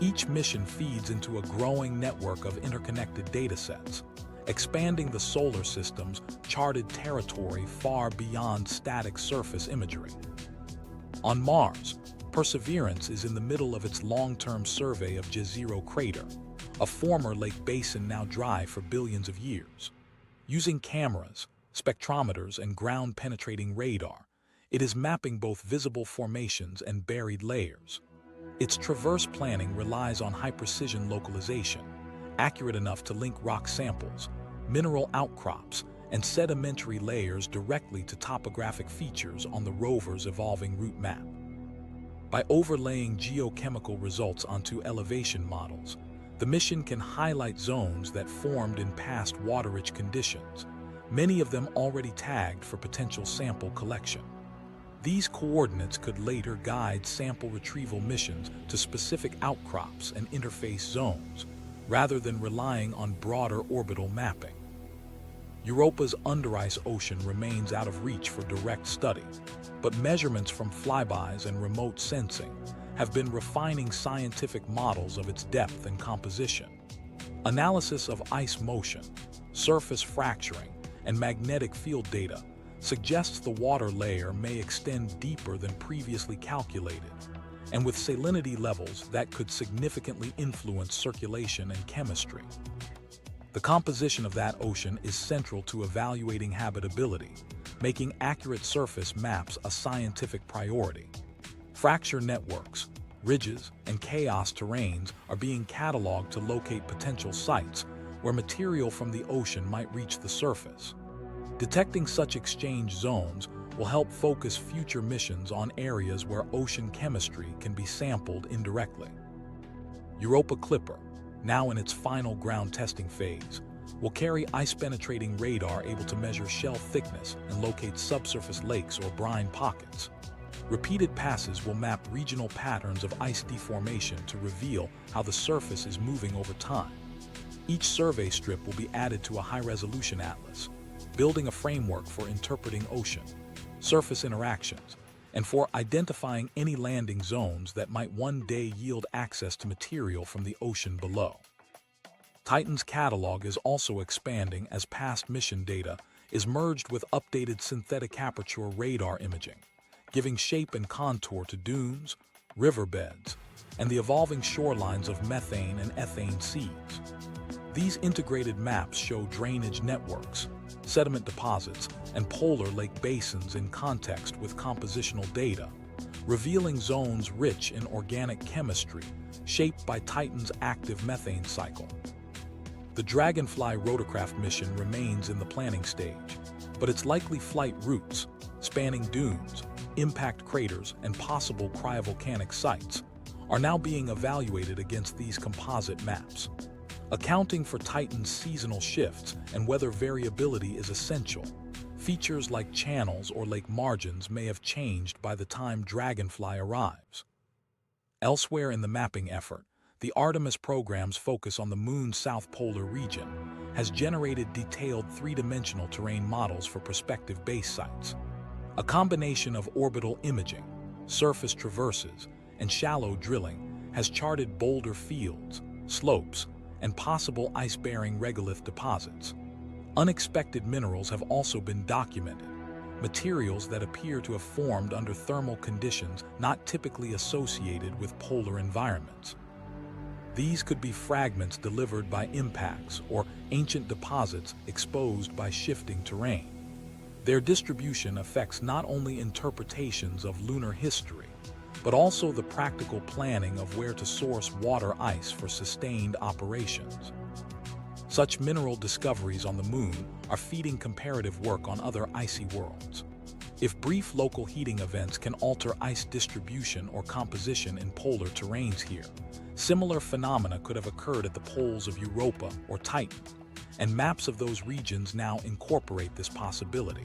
Each mission feeds into a growing network of interconnected datasets, expanding the solar system's charted territory far beyond static surface imagery. On Mars, Perseverance is in the middle of its long-term survey of Jezero Crater, a former lake basin now dry for billions of years. Using cameras, spectrometers, and ground-penetrating radar, it is mapping both visible formations and buried layers. Its traverse planning relies on high-precision localization, accurate enough to link rock samples, mineral outcrops, and sedimentary layers directly to topographic features on the rover's evolving route map. By overlaying geochemical results onto elevation models, the mission can highlight zones that formed in past water-rich conditions, many of them already tagged for potential sample collection. These coordinates could later guide sample retrieval missions to specific outcrops and interface zones, rather than relying on broader orbital mapping. Europa's under-ice ocean remains out of reach for direct study, but measurements from flybys and remote sensing have been refining scientific models of its depth and composition. Analysis of ice motion, surface fracturing, and magnetic field data suggests the water layer may extend deeper than previously calculated, and with salinity levels that could significantly influence circulation and chemistry. The composition of that ocean is central to evaluating habitability, making accurate surface maps a scientific priority. Fracture networks, ridges, and chaos terrains are being cataloged to locate potential sites where material from the ocean might reach the surface. Detecting such exchange zones will help focus future missions on areas where ocean chemistry can be sampled indirectly. Europa Clipper, now in its final ground testing phase, will carry ice-penetrating radar able to measure shell thickness and locate subsurface lakes or brine pockets. Repeated passes will map regional patterns of ice deformation to reveal how the surface is moving over time. Each survey strip will be added to a high-resolution atlas, building a framework for interpreting ocean, surface interactions, and for identifying any landing zones that might one day yield access to material from the ocean below. Titan's catalog is also expanding as past mission data is merged with updated synthetic aperture radar imaging, giving shape and contour to dunes, riverbeds, and the evolving shorelines of methane and ethane seas. These integrated maps show drainage networks, sediment deposits, and polar lake basins in context with compositional data, revealing zones rich in organic chemistry shaped by Titan's active methane cycle. The Dragonfly rotorcraft mission remains in the planning stage, but its likely flight routes, spanning dunes, impact craters, and possible cryovolcanic sites, are now being evaluated against these composite maps. Accounting for Titan's seasonal shifts and weather variability is essential. Features like channels or lake margins may have changed by the time Dragonfly arrives. Elsewhere in the mapping effort, the Artemis program's focus on the Moon's south polar region has generated detailed three-dimensional terrain models for prospective base sites. A combination of orbital imaging, surface traverses, and shallow drilling has charted boulder fields, slopes, and possible ice-bearing regolith deposits. Unexpected minerals have also been documented, materials that appear to have formed under thermal conditions not typically associated with polar environments. These could be fragments delivered by impacts or ancient deposits exposed by shifting terrain. Their distribution affects not only interpretations of lunar history, but also the practical planning of where to source water ice for sustained operations. Such mineral discoveries on the Moon are feeding comparative work on other icy worlds. If brief local heating events can alter ice distribution or composition in polar terrains here, similar phenomena could have occurred at the poles of Europa or Titan, and maps of those regions now incorporate this possibility.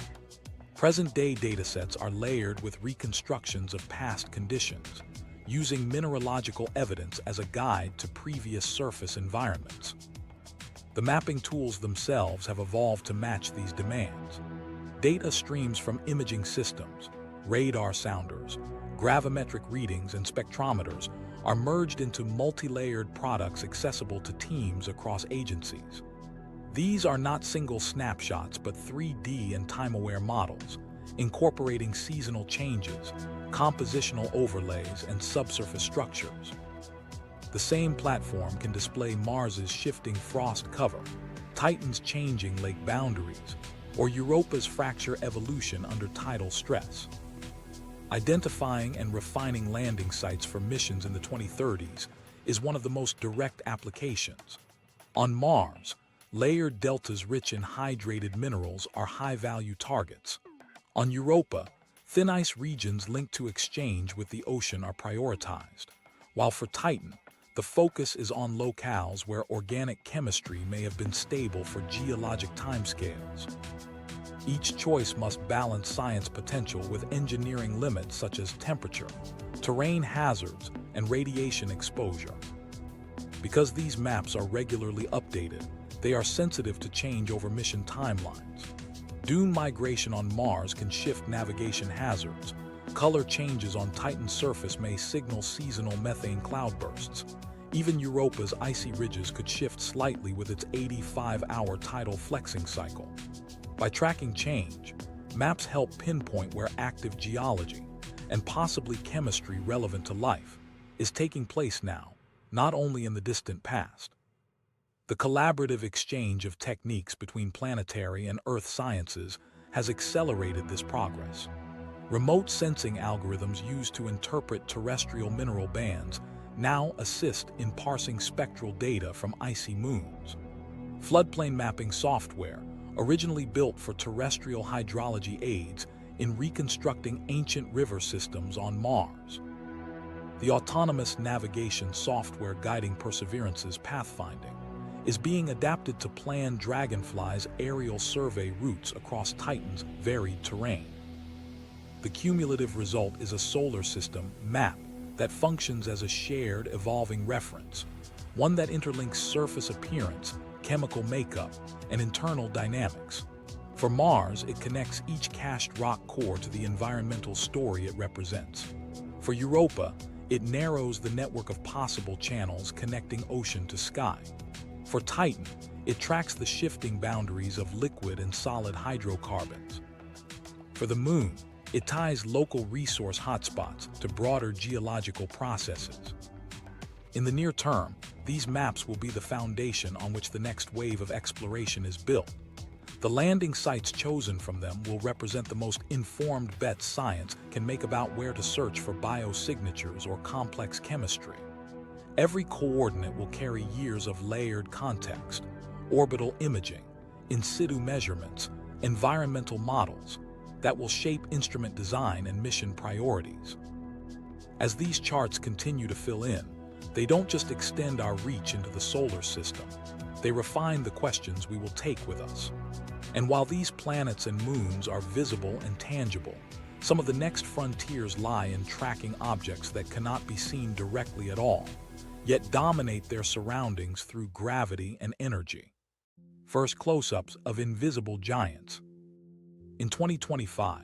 Present-day datasets are layered with reconstructions of past conditions, using mineralogical evidence as a guide to previous surface environments. The mapping tools themselves have evolved to match these demands. Data streams from imaging systems, radar sounders, gravimetric readings, and spectrometers are merged into multi-layered products accessible to teams across agencies. These are not single snapshots but 3D and time-aware models, incorporating seasonal changes, compositional overlays, and subsurface structures. The same platform can display Mars's shifting frost cover, Titan's changing lake boundaries, or Europa's fracture evolution under tidal stress. Identifying and refining landing sites for missions in the 2030s is one of the most direct applications. On Mars, layered deltas rich in hydrated minerals are high-value targets. On Europa, thin ice regions linked to exchange with the ocean are prioritized, while for Titan, the focus is on locales where organic chemistry may have been stable for geologic timescales. Each choice must balance science potential with engineering limits such as temperature, terrain hazards, and radiation exposure. Because these maps are regularly updated, they are sensitive to change over mission timelines. Dune migration on Mars can shift navigation hazards. Color changes on Titan's surface may signal seasonal methane cloudbursts. Even Europa's icy ridges could shift slightly with its 85-hour tidal flexing cycle. By tracking change, maps help pinpoint where active geology, and possibly chemistry relevant to life, is taking place now, not only in the distant past. The collaborative exchange of techniques between planetary and Earth sciences has accelerated this progress. Remote sensing algorithms used to interpret terrestrial mineral bands now assist in parsing spectral data from icy moons. Floodplain mapping software, originally built for terrestrial hydrology, aids in reconstructing ancient river systems on Mars. The autonomous navigation software guiding Perseverance's pathfinding is being adapted to plan Dragonfly's aerial survey routes across Titan's varied terrain. The cumulative result is a solar system map that functions as a shared, evolving reference, one that interlinks surface appearance, chemical makeup, and internal dynamics. For Mars, it connects each cached rock core to the environmental story it represents. For Europa, it narrows the network of possible channels connecting ocean to sky. For Titan, it tracks the shifting boundaries of liquid and solid hydrocarbons. For the Moon, it ties local resource hotspots to broader geological processes. In the near term, these maps will be the foundation on which the next wave of exploration is built. The landing sites chosen from them will represent the most informed bets science can make about where to search for biosignatures or complex chemistry. Every coordinate will carry years of layered context, orbital imaging, in situ measurements, environmental models that will shape instrument design and mission priorities. As these charts continue to fill in, they don't just extend our reach into the solar system, they refine the questions we will take with us. And while these planets and moons are visible and tangible, some of the next frontiers lie in tracking objects that cannot be seen directly at all, yet dominate their surroundings through gravity and energy. First, close-ups of invisible giants. In 2025,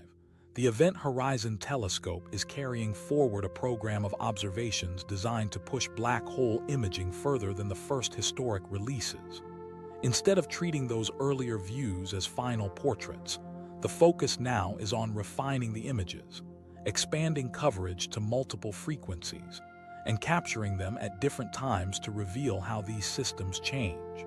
the Event Horizon Telescope is carrying forward a program of observations designed to push black hole imaging further than the first historic releases. Instead of treating those earlier views as final portraits, the focus now is on refining the images, expanding coverage to multiple frequencies, and capturing them at different times to reveal how these systems change.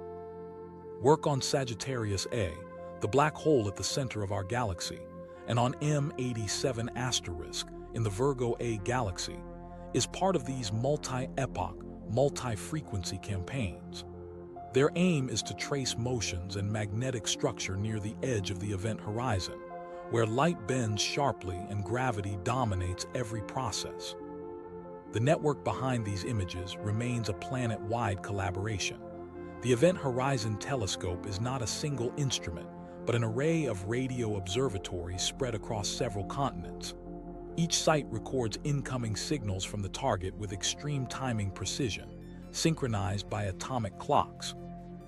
Work on Sagittarius A, the black hole at the center of our galaxy, and on M87** in the Virgo A galaxy, is part of these multi-epoch, multi-frequency campaigns. Their aim is to trace motions and magnetic structure near the edge of the event horizon, where light bends sharply and gravity dominates every process. The network behind these images remains a planet-wide collaboration. The Event Horizon Telescope is not a single instrument, but an array of radio observatories spread across several continents. Each site records incoming signals from the target with extreme timing precision, synchronized by atomic clocks.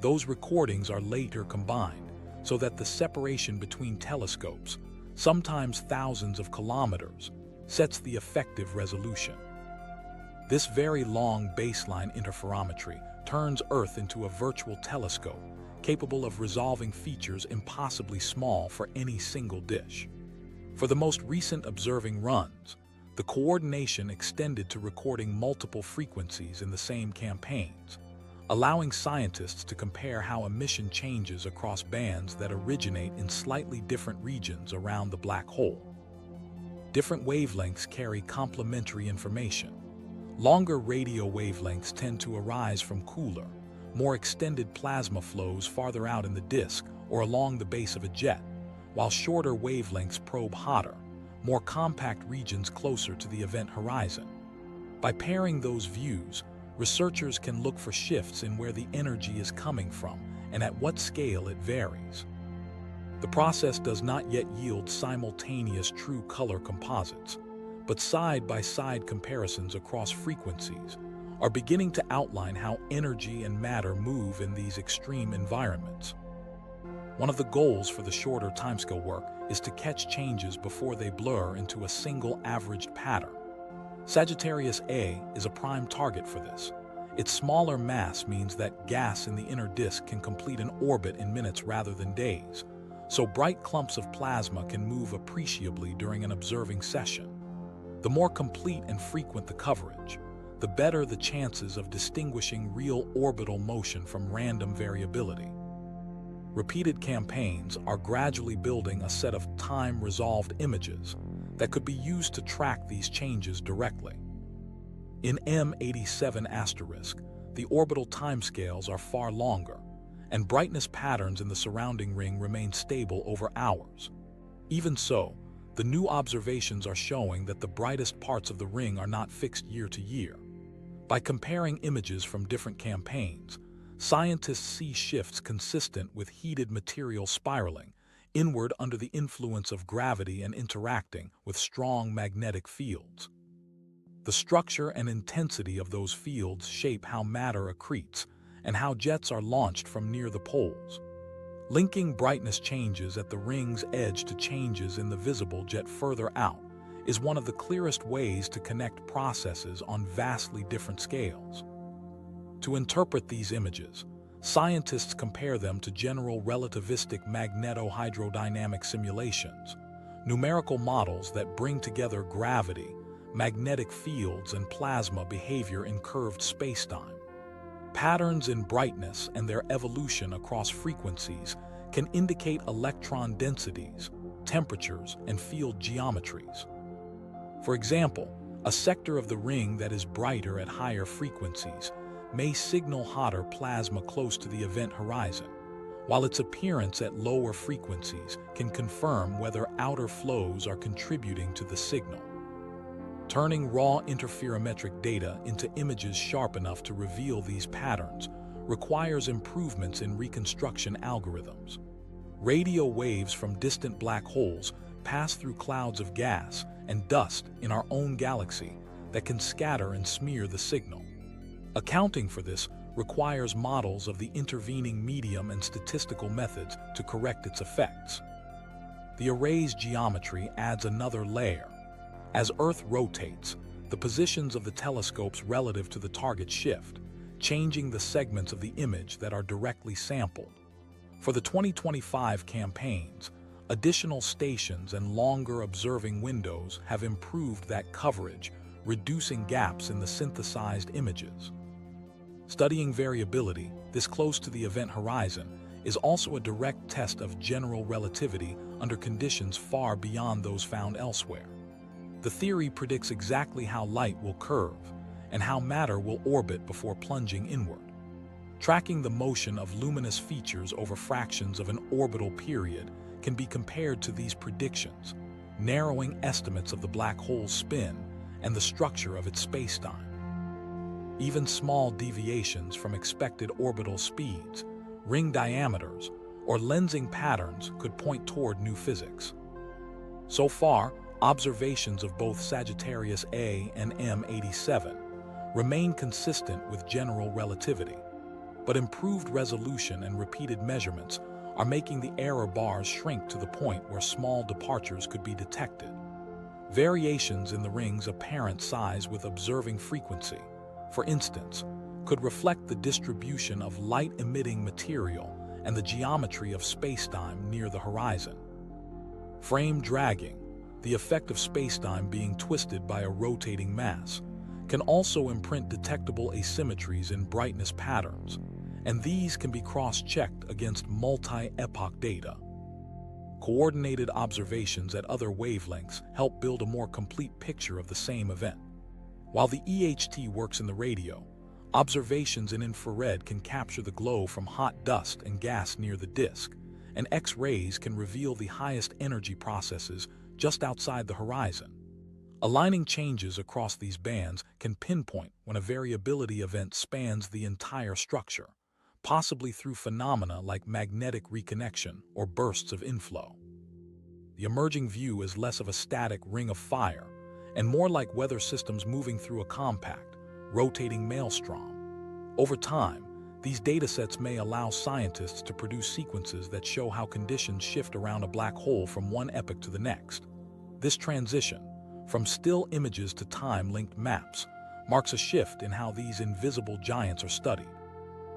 Those recordings are later combined, so that the separation between telescopes, sometimes thousands of kilometers, sets the effective resolution. This very long baseline interferometry turns Earth into a virtual telescope, capable of resolving features impossibly small for any single dish. For the most recent observing runs, the coordination extended to recording multiple frequencies in the same campaigns, allowing scientists to compare how emission changes across bands that originate in slightly different regions around the black hole. Different wavelengths carry complementary information. Longer radio wavelengths tend to arise from cooler, more extended plasma flows farther out in the disk or along the base of a jet, while shorter wavelengths probe hotter, more compact regions closer to the event horizon. By pairing those views, researchers can look for shifts in where the energy is coming from and at what scale it varies. The process does not yet yield simultaneous true color composites, but side-by-side comparisons across frequencies are beginning to outline how energy and matter move in these extreme environments. One of the goals for the shorter timescale work is to catch changes before they blur into a single averaged pattern. Sagittarius A is a prime target for this. Its smaller mass means that gas in the inner disk can complete an orbit in minutes rather than days, so bright clumps of plasma can move appreciably during an observing session. The more complete and frequent the coverage, the better the chances of distinguishing real orbital motion from random variability. Repeated campaigns are gradually building a set of time-resolved images that could be used to track these changes directly. In M87**, the orbital timescales are far longer, and brightness patterns in the surrounding ring remain stable over hours. Even so, the new observations are showing that the brightest parts of the ring are not fixed year to year. By comparing images from different campaigns, scientists see shifts consistent with heated material spiraling inward under the influence of gravity and interacting with strong magnetic fields. The structure and intensity of those fields shape how matter accretes and how jets are launched from near the poles. Linking brightness changes at the ring's edge to changes in the visible jet further out is one of the clearest ways to connect processes on vastly different scales. To interpret these images, scientists compare them to general relativistic magneto-hydrodynamic simulations, numerical models that bring together gravity, magnetic fields, and plasma behavior in curved spacetime. Patterns in brightness and their evolution across frequencies can indicate electron densities, temperatures, and field geometries. For example, a sector of the ring that is brighter at higher frequencies may signal hotter plasma close to the event horizon, while its appearance at lower frequencies can confirm whether outer flows are contributing to the signal. Turning raw interferometric data into images sharp enough to reveal these patterns requires improvements in reconstruction algorithms. Radio waves from distant black holes pass through clouds of gas and dust in our own galaxy that can scatter and smear the signal. Accounting for this requires models of the intervening medium and statistical methods to correct its effects. The array's geometry adds another layer. As Earth rotates, the positions of the telescopes relative to the target shift, changing the segments of the image that are directly sampled. For the 2025 campaigns, additional stations and longer observing windows have improved that coverage, reducing gaps in the synthesized images. Studying variability this close to the event horizon is also a direct test of general relativity under conditions far beyond those found elsewhere. The theory predicts exactly how light will curve and how matter will orbit before plunging inward. Tracking the motion of luminous features over fractions of an orbital period can be compared to these predictions, narrowing estimates of the black hole's spin and the structure of its spacetime. Even small deviations from expected orbital speeds, ring diameters, or lensing patterns could point toward new physics. So far, observations of both Sagittarius A and M87 remain consistent with general relativity, but improved resolution and repeated measurements are making the error bars shrink to the point where small departures could be detected. Variations in the ring's apparent size with observing frequency, for instance, could reflect the distribution of light-emitting material and the geometry of spacetime near the horizon. Frame dragging, the effect of spacetime being twisted by a rotating mass, can also imprint detectable asymmetries in brightness patterns, and these can be cross-checked against multi-epoch data. Coordinated observations at other wavelengths help build a more complete picture of the same event. While the EHT works in the radio, observations in infrared can capture the glow from hot dust and gas near the disk, and X-rays can reveal the highest energy processes just outside the horizon. Aligning changes across these bands can pinpoint when a variability event spans the entire structure, possibly through phenomena like magnetic reconnection or bursts of inflow. The emerging view is less of a static ring of fire and more like weather systems moving through a compact, rotating maelstrom. Over time, these datasets may allow scientists to produce sequences that show how conditions shift around a black hole from one epoch to the next. This transition, from still images to time-linked maps, marks a shift in how these invisible giants are studied.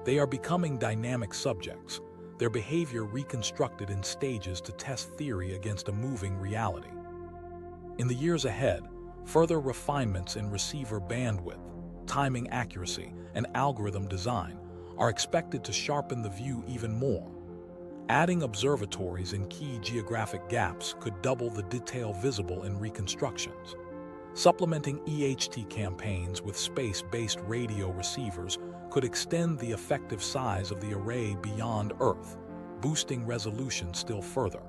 They are becoming dynamic subjects, their behavior reconstructed in stages to test theory against a moving reality. In the years ahead, further refinements in receiver bandwidth, timing accuracy, and algorithm design are expected to sharpen the view even more. Adding observatories in key geographic gaps could double the detail visible in reconstructions. Supplementing EHT campaigns with space-based radio receivers could extend the effective size of the array beyond Earth, boosting resolution still further.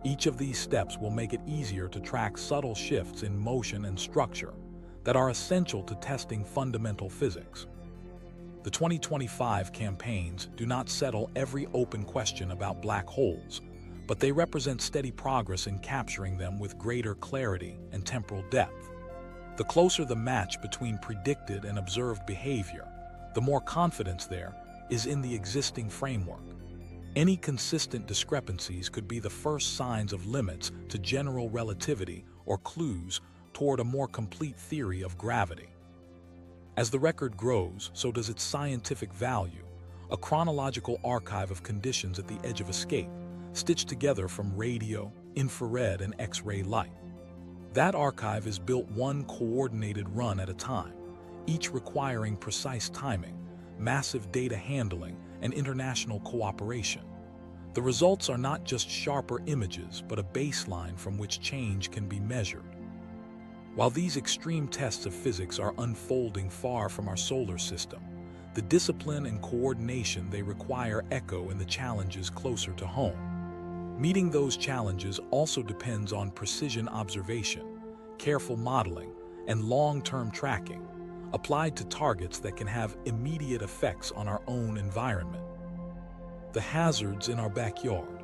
Each of these steps will make it easier to track subtle shifts in motion and structure that are essential to testing fundamental physics. The 2025 campaigns do not settle every open question about black holes, but they represent steady progress in capturing them with greater clarity and temporal depth. The closer the match between predicted and observed behavior, the more confidence there is in the existing framework. Any consistent discrepancies could be the first signs of limits to general relativity or clues toward a more complete theory of gravity. As the record grows, so does its scientific value, a chronological archive of conditions at the edge of escape, stitched together from radio, infrared, and X-ray light. That archive is built one coordinated run at a time, each requiring precise timing, massive data handling, and international cooperation. The results are not just sharper images, but a baseline from which change can be measured. While these extreme tests of physics are unfolding far from our solar system, the discipline and coordination they require echo in the challenges closer to home. Meeting those challenges also depends on precision observation, careful modeling, and long-term tracking, applied to targets that can have immediate effects on our own environment. The hazards in our backyard.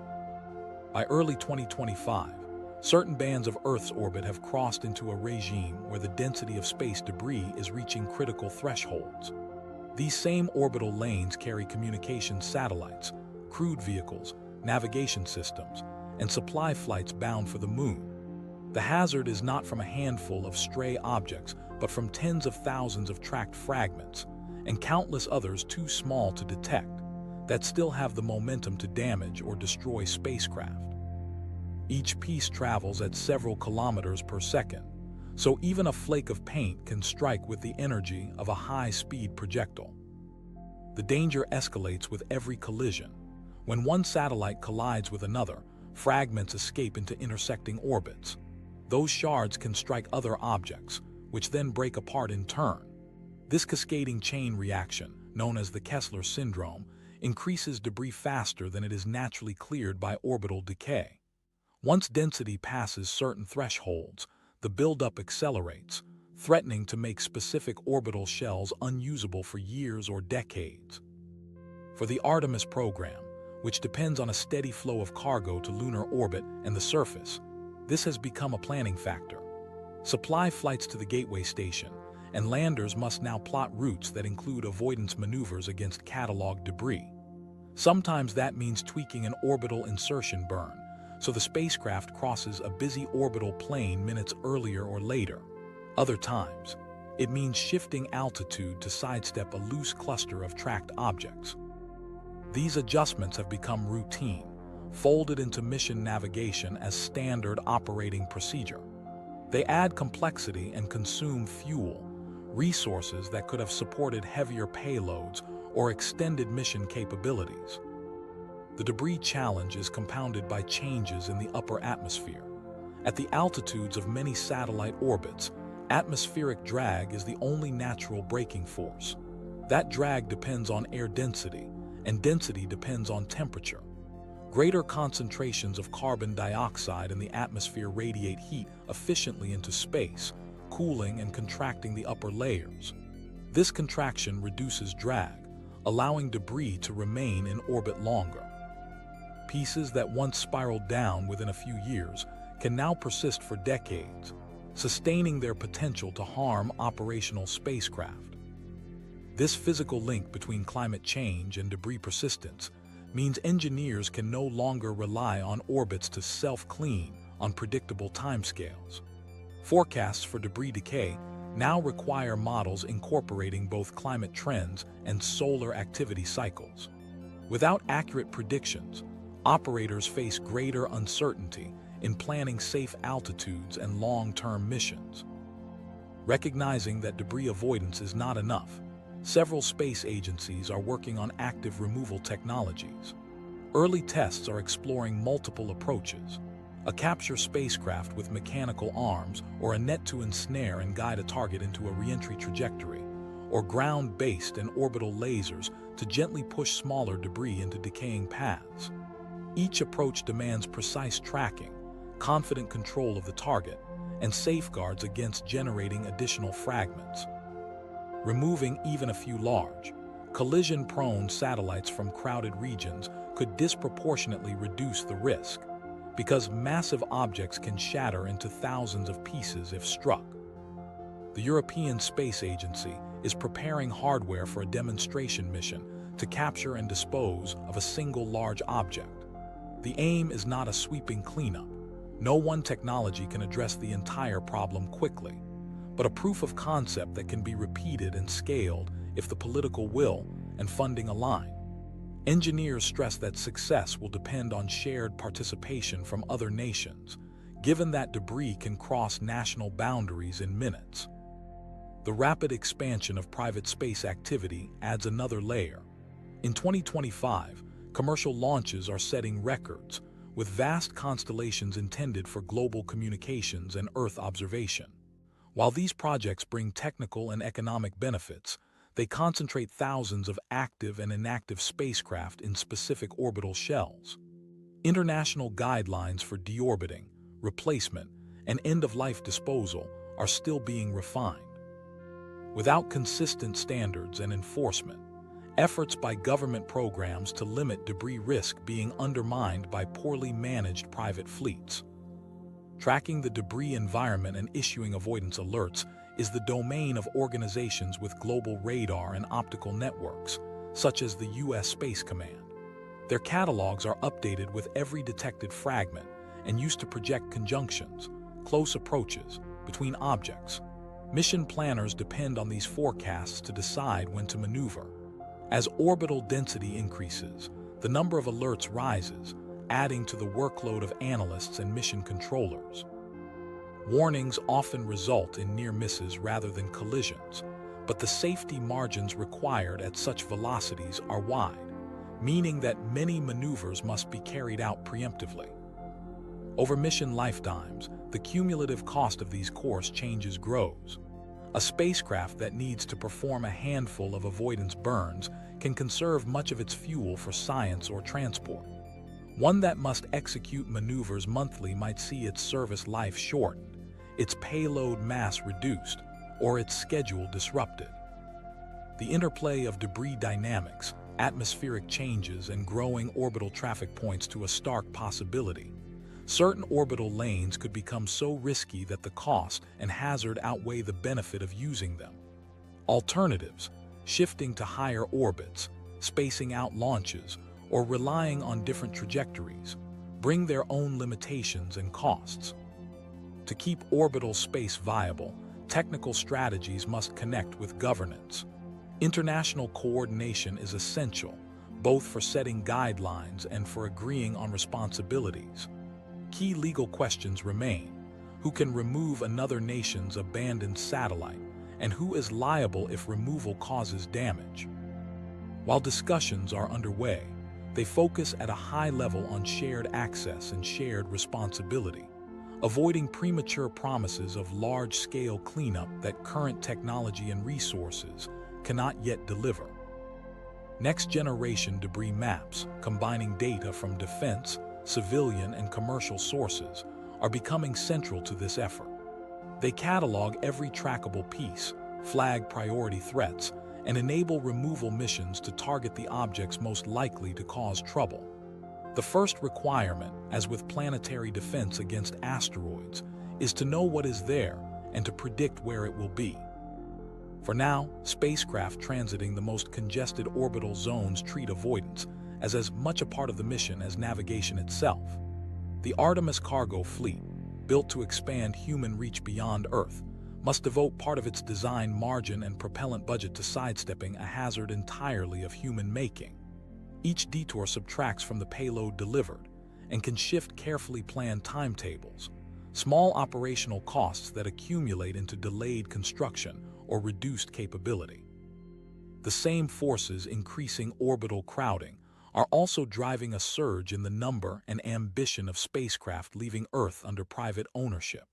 By early 2025, certain bands of Earth's orbit have crossed into a regime where the density of space debris is reaching critical thresholds. These same orbital lanes carry communications satellites, crewed vehicles, navigation systems, and supply flights bound for the moon. The hazard is not from a handful of stray objects, but from tens of thousands of tracked fragments, and countless others too small to detect, that still have the momentum to damage or destroy spacecraft. Each piece travels at several kilometers per second, so even a flake of paint can strike with the energy of a high-speed projectile. The danger escalates with every collision. When one satellite collides with another, fragments escape into intersecting orbits. Those shards can strike other objects, which then break apart in turn. This cascading chain reaction, known as the Kessler syndrome, increases debris faster than it is naturally cleared by orbital decay. Once density passes certain thresholds, the buildup accelerates, threatening to make specific orbital shells unusable for years or decades. For the Artemis program, which depends on a steady flow of cargo to lunar orbit and the surface, this has become a planning factor. Supply flights to the Gateway Station, and landers must now plot routes that include avoidance maneuvers against cataloged debris. Sometimes that means tweaking an orbital insertion burn, so the spacecraft crosses a busy orbital plane minutes earlier or later. Other times, it means shifting altitude to sidestep a loose cluster of tracked objects. These adjustments have become routine, folded into mission navigation as standard operating procedure. They add complexity and consume fuel, resources that could have supported heavier payloads or extended mission capabilities. The debris challenge is compounded by changes in the upper atmosphere. At the altitudes of many satellite orbits, atmospheric drag is the only natural braking force. That drag depends on air density, and density depends on temperature. Greater concentrations of carbon dioxide in the atmosphere radiate heat efficiently into space, cooling and contracting the upper layers. This contraction reduces drag, allowing debris to remain in orbit longer. Pieces that once spiraled down within a few years can now persist for decades, sustaining their potential to harm operational spacecraft. This physical link between climate change and debris persistence means engineers can no longer rely on orbits to self-clean on predictable timescales. Forecasts for debris decay now require models incorporating both climate trends and solar activity cycles. Without accurate predictions, operators face greater uncertainty in planning safe altitudes and long-term missions. Recognizing that debris avoidance is not enough, several space agencies are working on active removal technologies. Early tests are exploring multiple approaches: a capture spacecraft with mechanical arms, or a net to ensnare and guide a target into a re-entry trajectory, or ground-based and orbital lasers to gently push smaller debris into decaying paths. Each approach demands precise tracking, confident control of the target, and safeguards against generating additional fragments. Removing even a few large, collision-prone satellites from crowded regions could disproportionately reduce the risk, because massive objects can shatter into thousands of pieces if struck. The European Space Agency is preparing hardware for a demonstration mission to capture and dispose of a single large object. The aim is not a sweeping cleanup. No one technology can address the entire problem quickly, but a proof of concept that can be repeated and scaled if the political will and funding align. Engineers stress that success will depend on shared participation from other nations, given that debris can cross national boundaries in minutes. The rapid expansion of private space activity adds another layer. In 2025, commercial launches are setting records, with vast constellations intended for global communications and Earth observation. While these projects bring technical and economic benefits, They concentrate thousands of active and inactive spacecraft in specific orbital shells. International guidelines for deorbiting, replacement, and end-of-life disposal are still being refined. Without consistent standards and enforcement, efforts by government programs to limit debris risk being undermined by poorly managed private fleets. Tracking the debris environment and issuing avoidance alerts is the domain of organizations with global radar and optical networks, such as the U.S. Space Command. Their catalogs are updated with every detected fragment and used to project conjunctions, close approaches, between objects. Mission planners depend on these forecasts to decide when to maneuver. As orbital density increases, the number of alerts rises, adding to the workload of analysts and mission controllers. Warnings often result in near misses rather than collisions, but the safety margins required at such velocities are wide, meaning that many maneuvers must be carried out preemptively. Over mission lifetimes, the cumulative cost of these course changes grows. A spacecraft that needs to perform a handful of avoidance burns can conserve much of its fuel for science or transport. One that must execute maneuvers monthly might see its service life shortened, its payload mass reduced, or its schedule disrupted. The interplay of debris dynamics, atmospheric changes, and growing orbital traffic points to a stark possibility. Certain orbital lanes could become so risky that the cost and hazard outweigh the benefit of using them. Alternatives, shifting to higher orbits, spacing out launches, or relying on different trajectories, bring their own limitations and costs. To keep orbital space viable, technical strategies must connect with governance. International coordination is essential, both for setting guidelines and for agreeing on responsibilities. Key legal questions remain: who can remove another nation's abandoned satellite, and who is liable if removal causes damage? While discussions are underway, they focus at a high level on shared access and shared responsibility, avoiding premature promises of large-scale cleanup that current technology and resources cannot yet deliver. Next-generation debris maps, combining data from defense, civilian, and commercial sources, are becoming central to this effort. They catalog every trackable piece, flag priority threats, and enable removal missions to target the objects most likely to cause trouble. The first requirement, as with planetary defense against asteroids, is to know what is there and to predict where it will be. For now, spacecraft transiting the most congested orbital zones treat avoidance as much a part of the mission as navigation itself. The Artemis cargo fleet, built to expand human reach beyond Earth, must devote part of its design margin and propellant budget to sidestepping a hazard entirely of human making. Each detour subtracts from the payload delivered and can shift carefully planned timetables, small operational costs that accumulate into delayed construction or reduced capability. The same forces increasing orbital crowding are also driving a surge in the number and ambition of spacecraft leaving Earth under private ownership.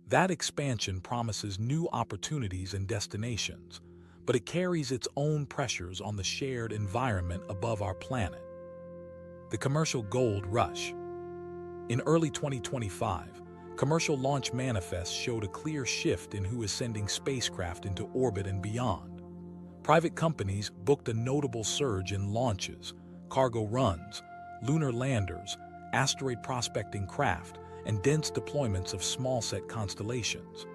That expansion promises new opportunities and destinations, but it carries its own pressures on the shared environment above our planet. The commercial gold rush. In early 2025, commercial launch manifests showed a clear shift in who is sending spacecraft into orbit and beyond. Private companies booked a notable surge in launches, cargo runs, lunar landers, asteroid prospecting craft, and dense deployments of small-set constellations.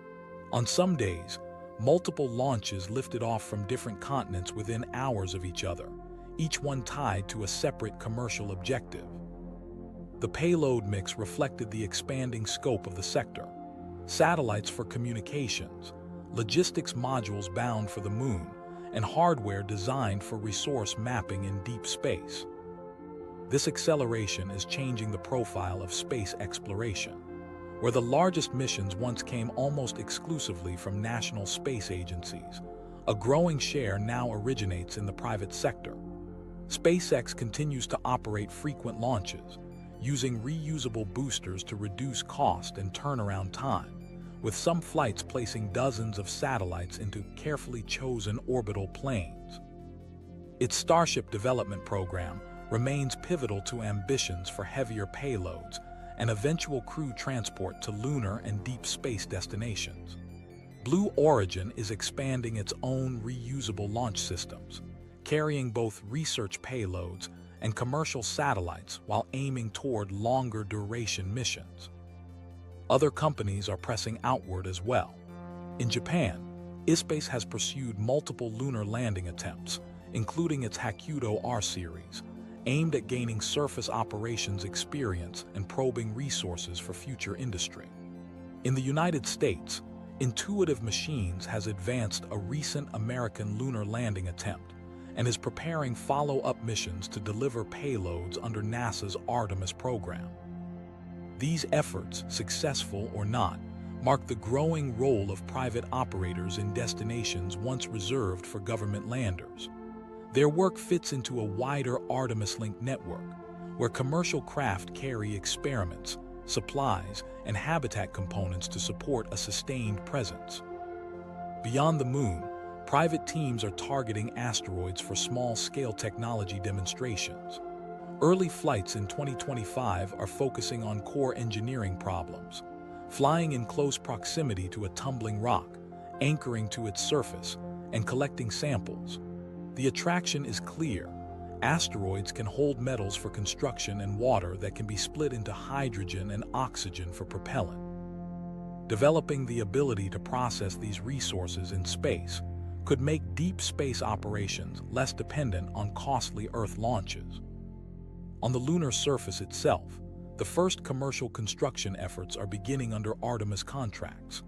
On some days, multiple launches lifted off from different continents within hours of each other, each one tied to a separate commercial objective. The payload mix reflected the expanding scope of the sector: satellites for communications, logistics modules bound for the moon, and hardware designed for resource mapping in deep space. This acceleration is changing the profile of space exploration, where the largest missions once came almost exclusively from national space agencies. A growing share now originates in the private sector. SpaceX continues to operate frequent launches, using reusable boosters to reduce cost and turnaround time, with some flights placing dozens of satellites into carefully chosen orbital planes. Its Starship development program remains pivotal to ambitions for heavier payloads and eventual crew transport to lunar and deep space destinations. Blue Origin is expanding its own reusable launch systems, carrying both research payloads and commercial satellites while aiming toward longer duration missions. Other companies are pressing outward as well. In Japan, ISpace has pursued multiple lunar landing attempts, including its Hakuto R series, aimed at gaining surface operations experience and probing resources for future industry. In the United States, Intuitive Machines has advanced a recent American lunar landing attempt and is preparing follow-up missions to deliver payloads under NASA's Artemis program. These efforts, successful or not, mark the growing role of private operators in destinations once reserved for government landers. Their work fits into a wider Artemis-linked network, where commercial craft carry experiments, supplies, and habitat components to support a sustained presence. Beyond the Moon, private teams are targeting asteroids for small-scale technology demonstrations. Early flights in 2025 are focusing on core engineering problems, flying in close proximity to a tumbling rock, anchoring to its surface, and collecting samples. The attraction is clear. Asteroids can hold metals for construction and water that can be split into hydrogen and oxygen for propellant. Developing the ability to process these resources in space could make deep space operations less dependent on costly Earth launches. On the lunar surface itself, the first commercial construction efforts are beginning under Artemis contracts.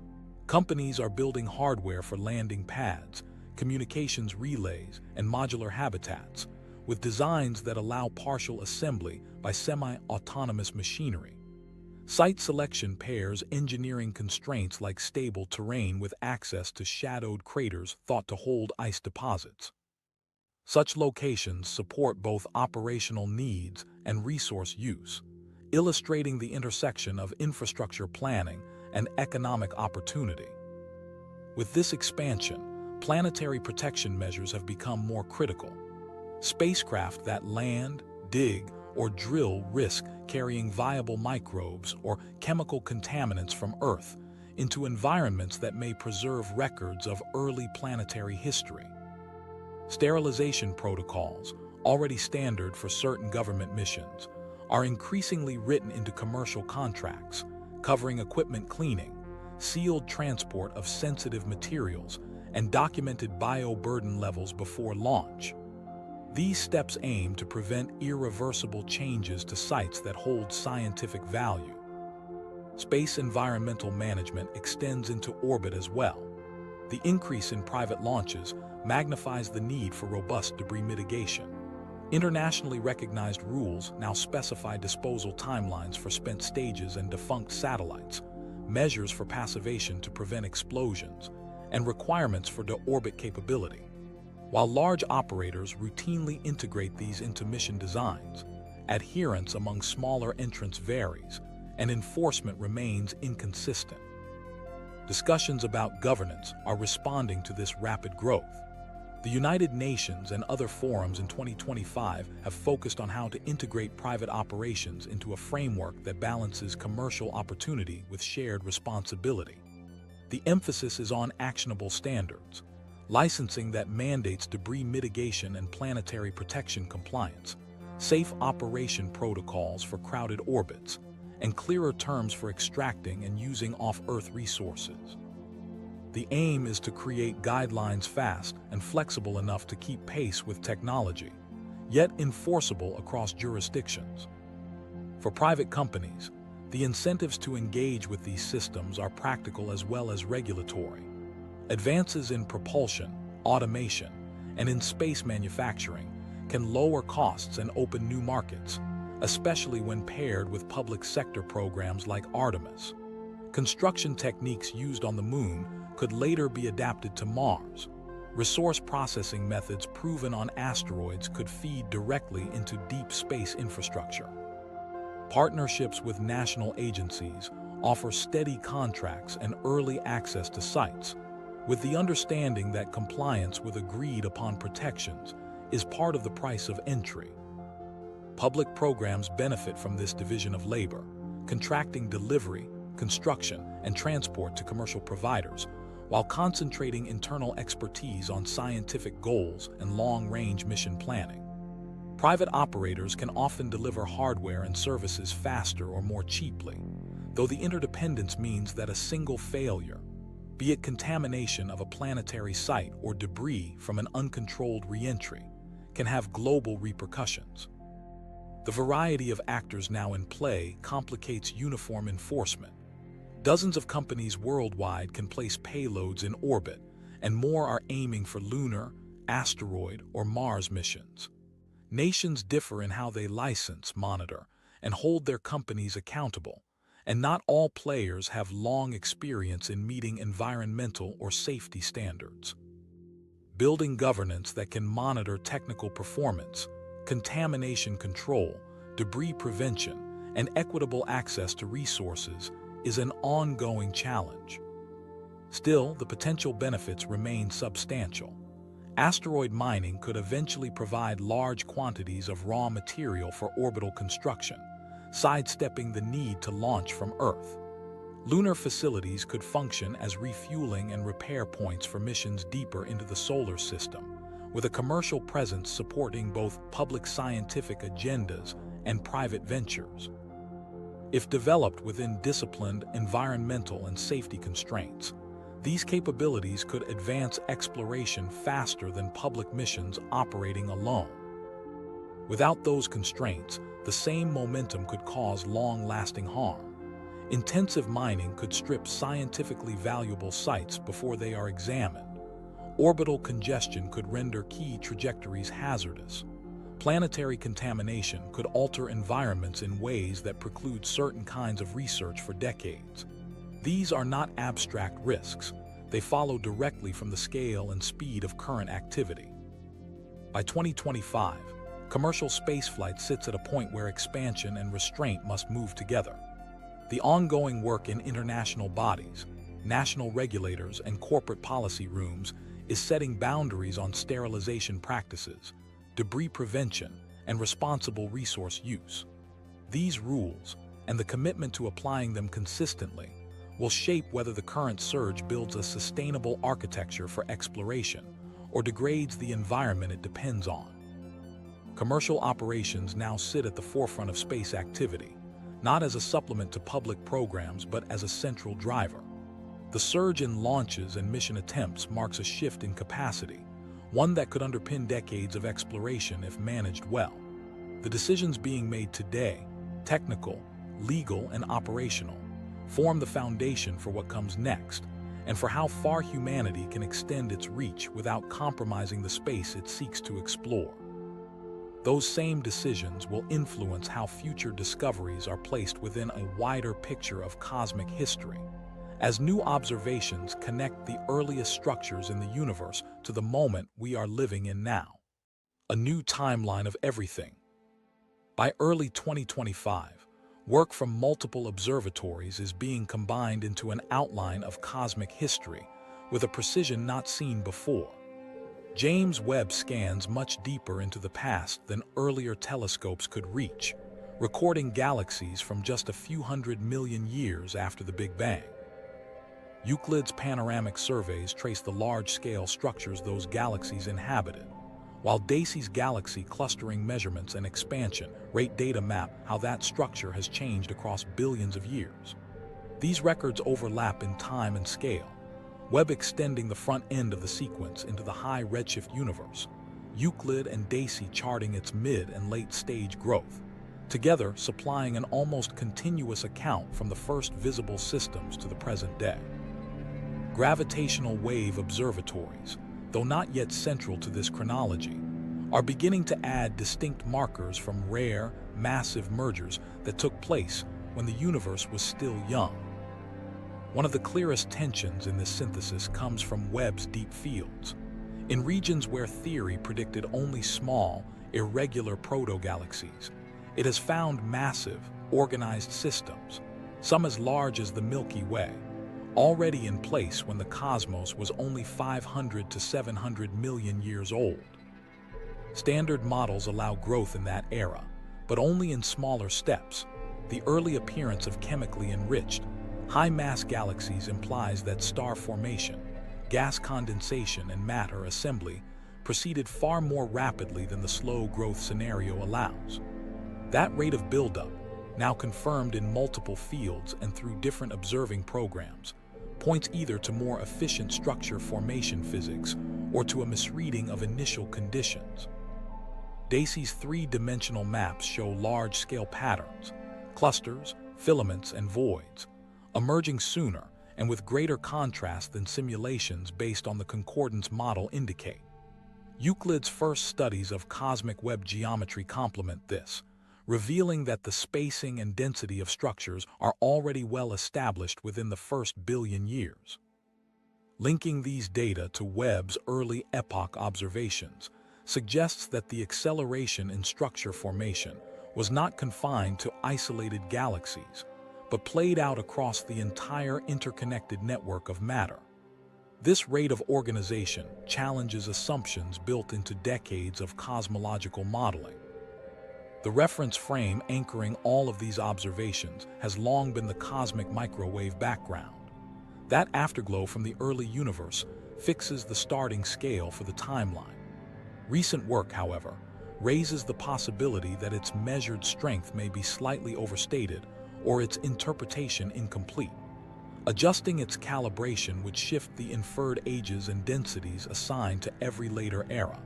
Companies are building hardware for landing pads, communications relays, and modular habitats, with designs that allow partial assembly by semi-autonomous machinery. Site selection pairs engineering constraints like stable terrain with access to shadowed craters thought to hold ice deposits. Such locations support both operational needs and resource use, illustrating the intersection of infrastructure planning and economic opportunity. With this expansion, planetary protection measures have become more critical. Spacecraft that land, dig, or drill risk carrying viable microbes or chemical contaminants from Earth into environments that may preserve records of early planetary history. Sterilization protocols, already standard for certain government missions, are increasingly written into commercial contracts, covering equipment cleaning, sealed transport of sensitive materials, and documented bioburden levels before launch. These steps aim to prevent irreversible changes to sites that hold scientific value. Space environmental management extends into orbit as well. The increase in private launches magnifies the need for robust debris mitigation. Internationally recognized rules now specify disposal timelines for spent stages and defunct satellites, measures for passivation to prevent explosions, and requirements for de-orbit capability. While large operators routinely integrate these into mission designs, adherence among smaller entrants varies, and enforcement remains inconsistent. Discussions about governance are responding to this rapid growth. The United Nations and other forums in 2025 have focused on how to integrate private operations into a framework that balances commercial opportunity with shared responsibility. The emphasis is on actionable standards, licensing that mandates debris mitigation and planetary protection compliance, safe operation protocols for crowded orbits, and clearer terms for extracting and using off-Earth resources. The aim is to create guidelines fast and flexible enough to keep pace with technology, yet enforceable across jurisdictions. For private companies, the incentives to engage with these systems are practical as well as regulatory. Advances in propulsion, automation, and in space manufacturing can lower costs and open new markets, especially when paired with public sector programs like Artemis. Construction techniques used on the Moon could later be adapted to Mars. Resource processing methods proven on asteroids could feed directly into deep space infrastructure. Partnerships with national agencies, offer steady contracts and early access to sites, with the understanding that compliance with agreed-upon protections is part of the price of entry. Public programs benefit from this division of labor, contracting delivery, construction, and transport to commercial providers, while concentrating internal expertise on scientific goals and long-range mission planning. Private operators can often deliver hardware and services faster or more cheaply, though the interdependence means that a single failure, be it contamination of a planetary site or debris from an uncontrolled re-entry, can have global repercussions. The variety of actors now in play complicates uniform enforcement. Dozens of companies worldwide can place payloads in orbit, and more are aiming for lunar, asteroid, or Mars missions. Nations differ in how they license, monitor, and hold their companies accountable, and not all players have long experience in meeting environmental or safety standards. Building governance that can monitor technical performance, contamination control, debris prevention, and equitable access to resources is an ongoing challenge. Still, the potential benefits remain substantial. Asteroid mining could eventually provide large quantities of raw material for orbital construction, sidestepping the need to launch from Earth. Lunar facilities could function as refueling and repair points for missions deeper into the solar system, with a commercial presence supporting both public scientific agendas and private ventures. If developed within disciplined environmental and safety constraints, these capabilities could advance exploration faster than public missions operating alone. Without those constraints, the same momentum could cause long-lasting harm. Intensive mining could strip scientifically valuable sites before they are examined. Orbital congestion could render key trajectories hazardous. Planetary contamination could alter environments in ways that preclude certain kinds of research for decades. These are not abstract risks. They follow directly from the scale and speed of current activity. By 2025, commercial spaceflight sits at a point where expansion and restraint must move together. The ongoing work in international bodies, national regulators, and corporate policy rooms is setting boundaries on sterilization practices, debris prevention, and responsible resource use. These rules, and the commitment to applying them consistently, will shape whether the current surge builds a sustainable architecture for exploration or degrades the environment it depends on. Commercial operations now sit at the forefront of space activity, not as a supplement to public programs but as a central driver. The surge in launches and mission attempts marks a shift in capacity, one that could underpin decades of exploration if managed well. The decisions being made today, technical, legal, and operational, form the foundation for what comes next and for how far humanity can extend its reach without compromising the space it seeks to explore. Those same decisions will influence how future discoveries are placed within a wider picture of cosmic history, as new observations connect the earliest structures in the universe to the moment we are living in now. A new timeline of everything. By early 2025, work from multiple observatories is being combined into an outline of cosmic history with a precision not seen before. James Webb scans much deeper into the past than earlier telescopes could reach, recording galaxies from just a few 100 million years after the Big Bang. Euclid's panoramic surveys trace the large-scale structures those galaxies inhabited, while Dacey's galaxy clustering measurements and expansion rate data map how that structure has changed across billions of years. These records overlap in time and scale, Webb extending the front end of the sequence into the high redshift universe, Euclid and Dacey charting its mid and late stage growth, together supplying an almost continuous account from the first visible systems to the present day. Gravitational wave observatories, though not yet central to this chronology, are beginning to add distinct markers from rare, massive mergers that took place when the universe was still young. One of the clearest tensions in this synthesis comes from Webb's deep fields. In regions where theory predicted only small, irregular proto-galaxies, it has found massive, organized systems, some as large as the Milky Way, already in place when the cosmos was only 500 to 700 million years old. Standard models allow growth in that era, but only in smaller steps. The early appearance of chemically enriched, high-mass galaxies implies that star formation, gas condensation, and matter assembly proceeded far more rapidly than the slow growth scenario allows. That rate of buildup, now confirmed in multiple fields and through different observing programs, points either to more efficient structure formation physics or to a misreading of initial conditions. Dacey's three-dimensional maps show large-scale patterns, clusters, filaments, and voids, emerging sooner and with greater contrast than simulations based on the concordance model indicate. Euclid's first studies of cosmic web geometry complement this, revealing that the spacing and density of structures are already well established within the first billion years. Linking these data to Webb's early epoch observations suggests that the acceleration in structure formation was not confined to isolated galaxies, but played out across the entire interconnected network of matter. This rate of organization challenges assumptions built into decades of cosmological modeling. The reference frame anchoring all of these observations has long been the cosmic microwave background. That afterglow from the early universe fixes the starting scale for the timeline. Recent work, however, raises the possibility that its measured strength may be slightly overstated or its interpretation incomplete. Adjusting its calibration would shift the inferred ages and densities assigned to every later era.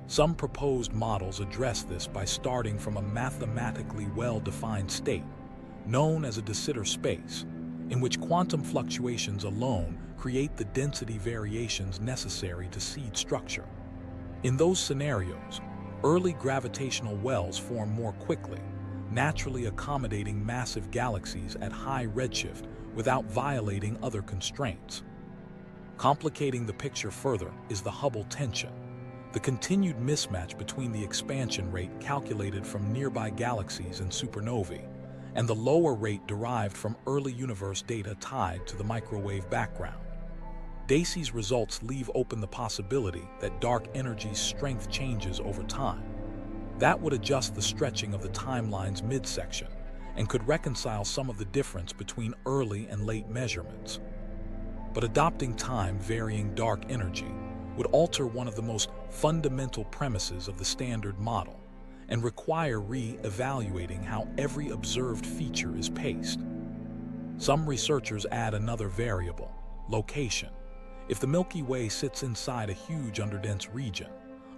Some proposed models address this by starting from a mathematically well-defined state, known as a de Sitter space, in which quantum fluctuations alone create the density variations necessary to seed structure. In those scenarios, early gravitational wells form more quickly, naturally accommodating massive galaxies at high redshift without violating other constraints. Complicating the picture further is the Hubble tension, the continued mismatch between the expansion rate calculated from nearby galaxies and supernovae, and the lower rate derived from early universe data tied to the microwave background. Dacey's results leave open the possibility that dark energy's strength changes over time. That would adjust the stretching of the timeline's midsection and could reconcile some of the difference between early and late measurements. But adopting time-varying dark energy would alter one of the most fundamental premises of the standard model and require re-evaluating how every observed feature is paced. Some researchers add another variable, location. If the Milky Way sits inside a huge underdense region,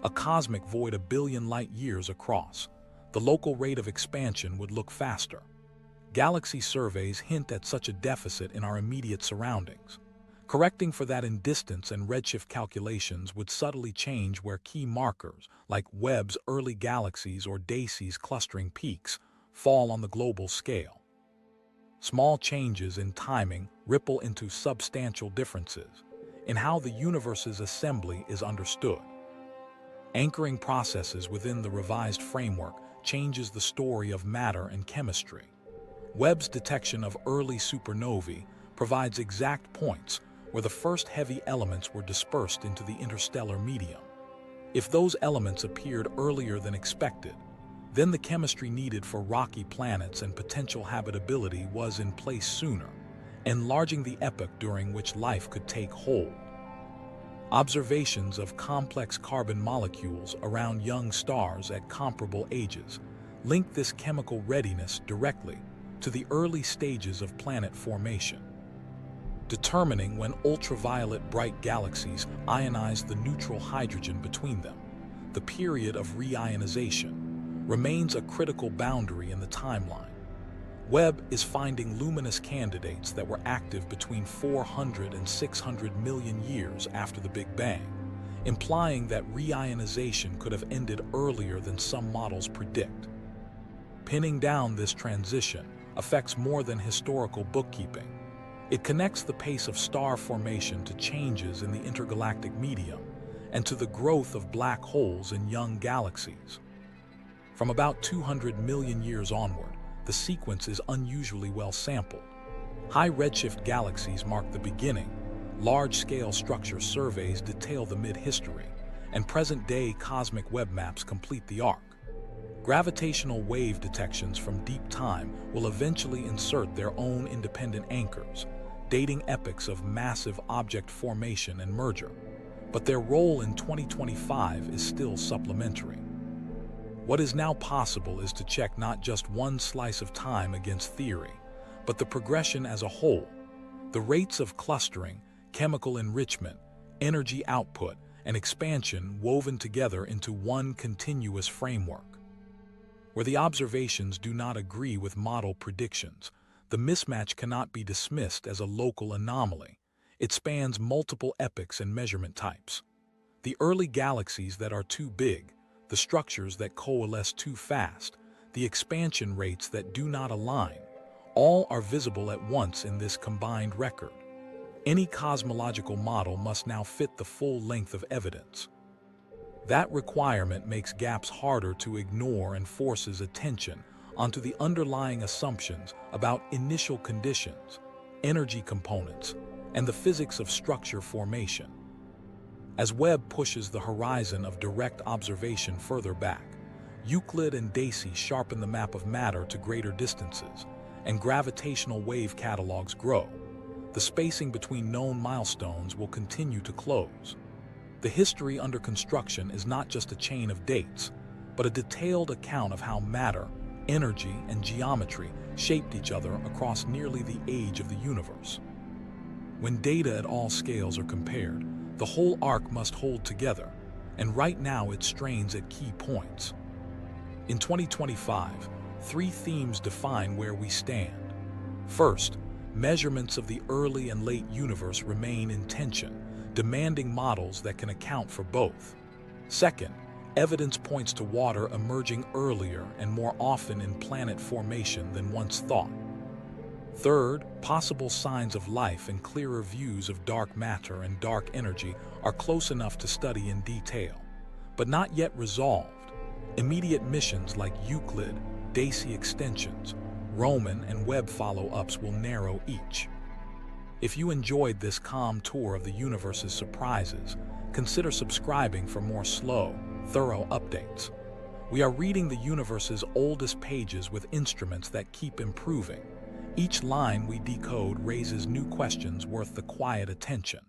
a cosmic void a billion light-years across, the local rate of expansion would look faster. Galaxy surveys hint at such a deficit in our immediate surroundings. Correcting for that in distance and redshift calculations would subtly change where key markers, like Webb's early galaxies or Dacey's clustering peaks, fall on the global scale. Small changes in timing ripple into substantial differences in how the universe's assembly is understood. Anchoring processes within the revised framework changes the story of matter and chemistry. Webb's detection of early supernovae provides exact points where the first heavy elements were dispersed into the interstellar medium. If those elements appeared earlier than expected, then the chemistry needed for rocky planets and potential habitability was in place sooner, enlarging the epoch during which life could take hold. Observations of complex carbon molecules around young stars at comparable ages link this chemical readiness directly to the early stages of planet formation. Determining when ultraviolet bright galaxies ionize the neutral hydrogen between them, the period of reionization, remains a critical boundary in the timeline. Webb is finding luminous candidates that were active between 400 and 600 million years after the Big Bang, implying that reionization could have ended earlier than some models predict. Pinning down this transition affects more than historical bookkeeping. It connects the pace of star formation to changes in the intergalactic medium and to the growth of black holes in young galaxies. From about 200 million years onward, the sequence is unusually well sampled. High redshift galaxies mark the beginning, large-scale structure surveys detail the mid-history, and present-day cosmic web maps complete the arc. Gravitational wave detections from deep time will eventually insert their own independent anchors, dating epochs of massive object formation and merger. But their role in 2025 is still supplementary. What is now possible is to check not just one slice of time against theory, but the progression as a whole, the rates of clustering, chemical enrichment, energy output, and expansion woven together into one continuous framework. Where the observations do not agree with model predictions, the mismatch cannot be dismissed as a local anomaly. It spans multiple epochs and measurement types. The early galaxies that are too big, the structures that coalesce too fast, the expansion rates that do not align, all are visible at once in this combined record. Any cosmological model must now fit the full length of evidence. That requirement makes gaps harder to ignore and forces attention onto the underlying assumptions about initial conditions, energy components, and the physics of structure formation. As Webb pushes the horizon of direct observation further back, Euclid and Daisy sharpen the map of matter to greater distances, and gravitational wave catalogs grow. The spacing between known milestones will continue to close. The history under construction is not just a chain of dates, but a detailed account of how matter, energy, and geometry shaped each other across nearly the age of the universe. When data at all scales are compared, the whole arc must hold together, and right now it strains at key points. In 2025, 3 themes define where we stand. First, measurements of the early and late universe remain in tension, demanding models that can account for both. Second, evidence points to water emerging earlier and more often in planet formation than once thought. Third, possible signs of life and clearer views of dark matter and dark energy are close enough to study in detail, but not yet resolved. Immediate missions like Euclid, Daisy extensions, Roman, and Webb follow-ups will narrow each. If you enjoyed this calm tour of the universe's surprises, consider subscribing for more slow, thorough updates. We are reading the universe's oldest pages with instruments that keep improving. Each line we decode raises new questions worth the quiet attention.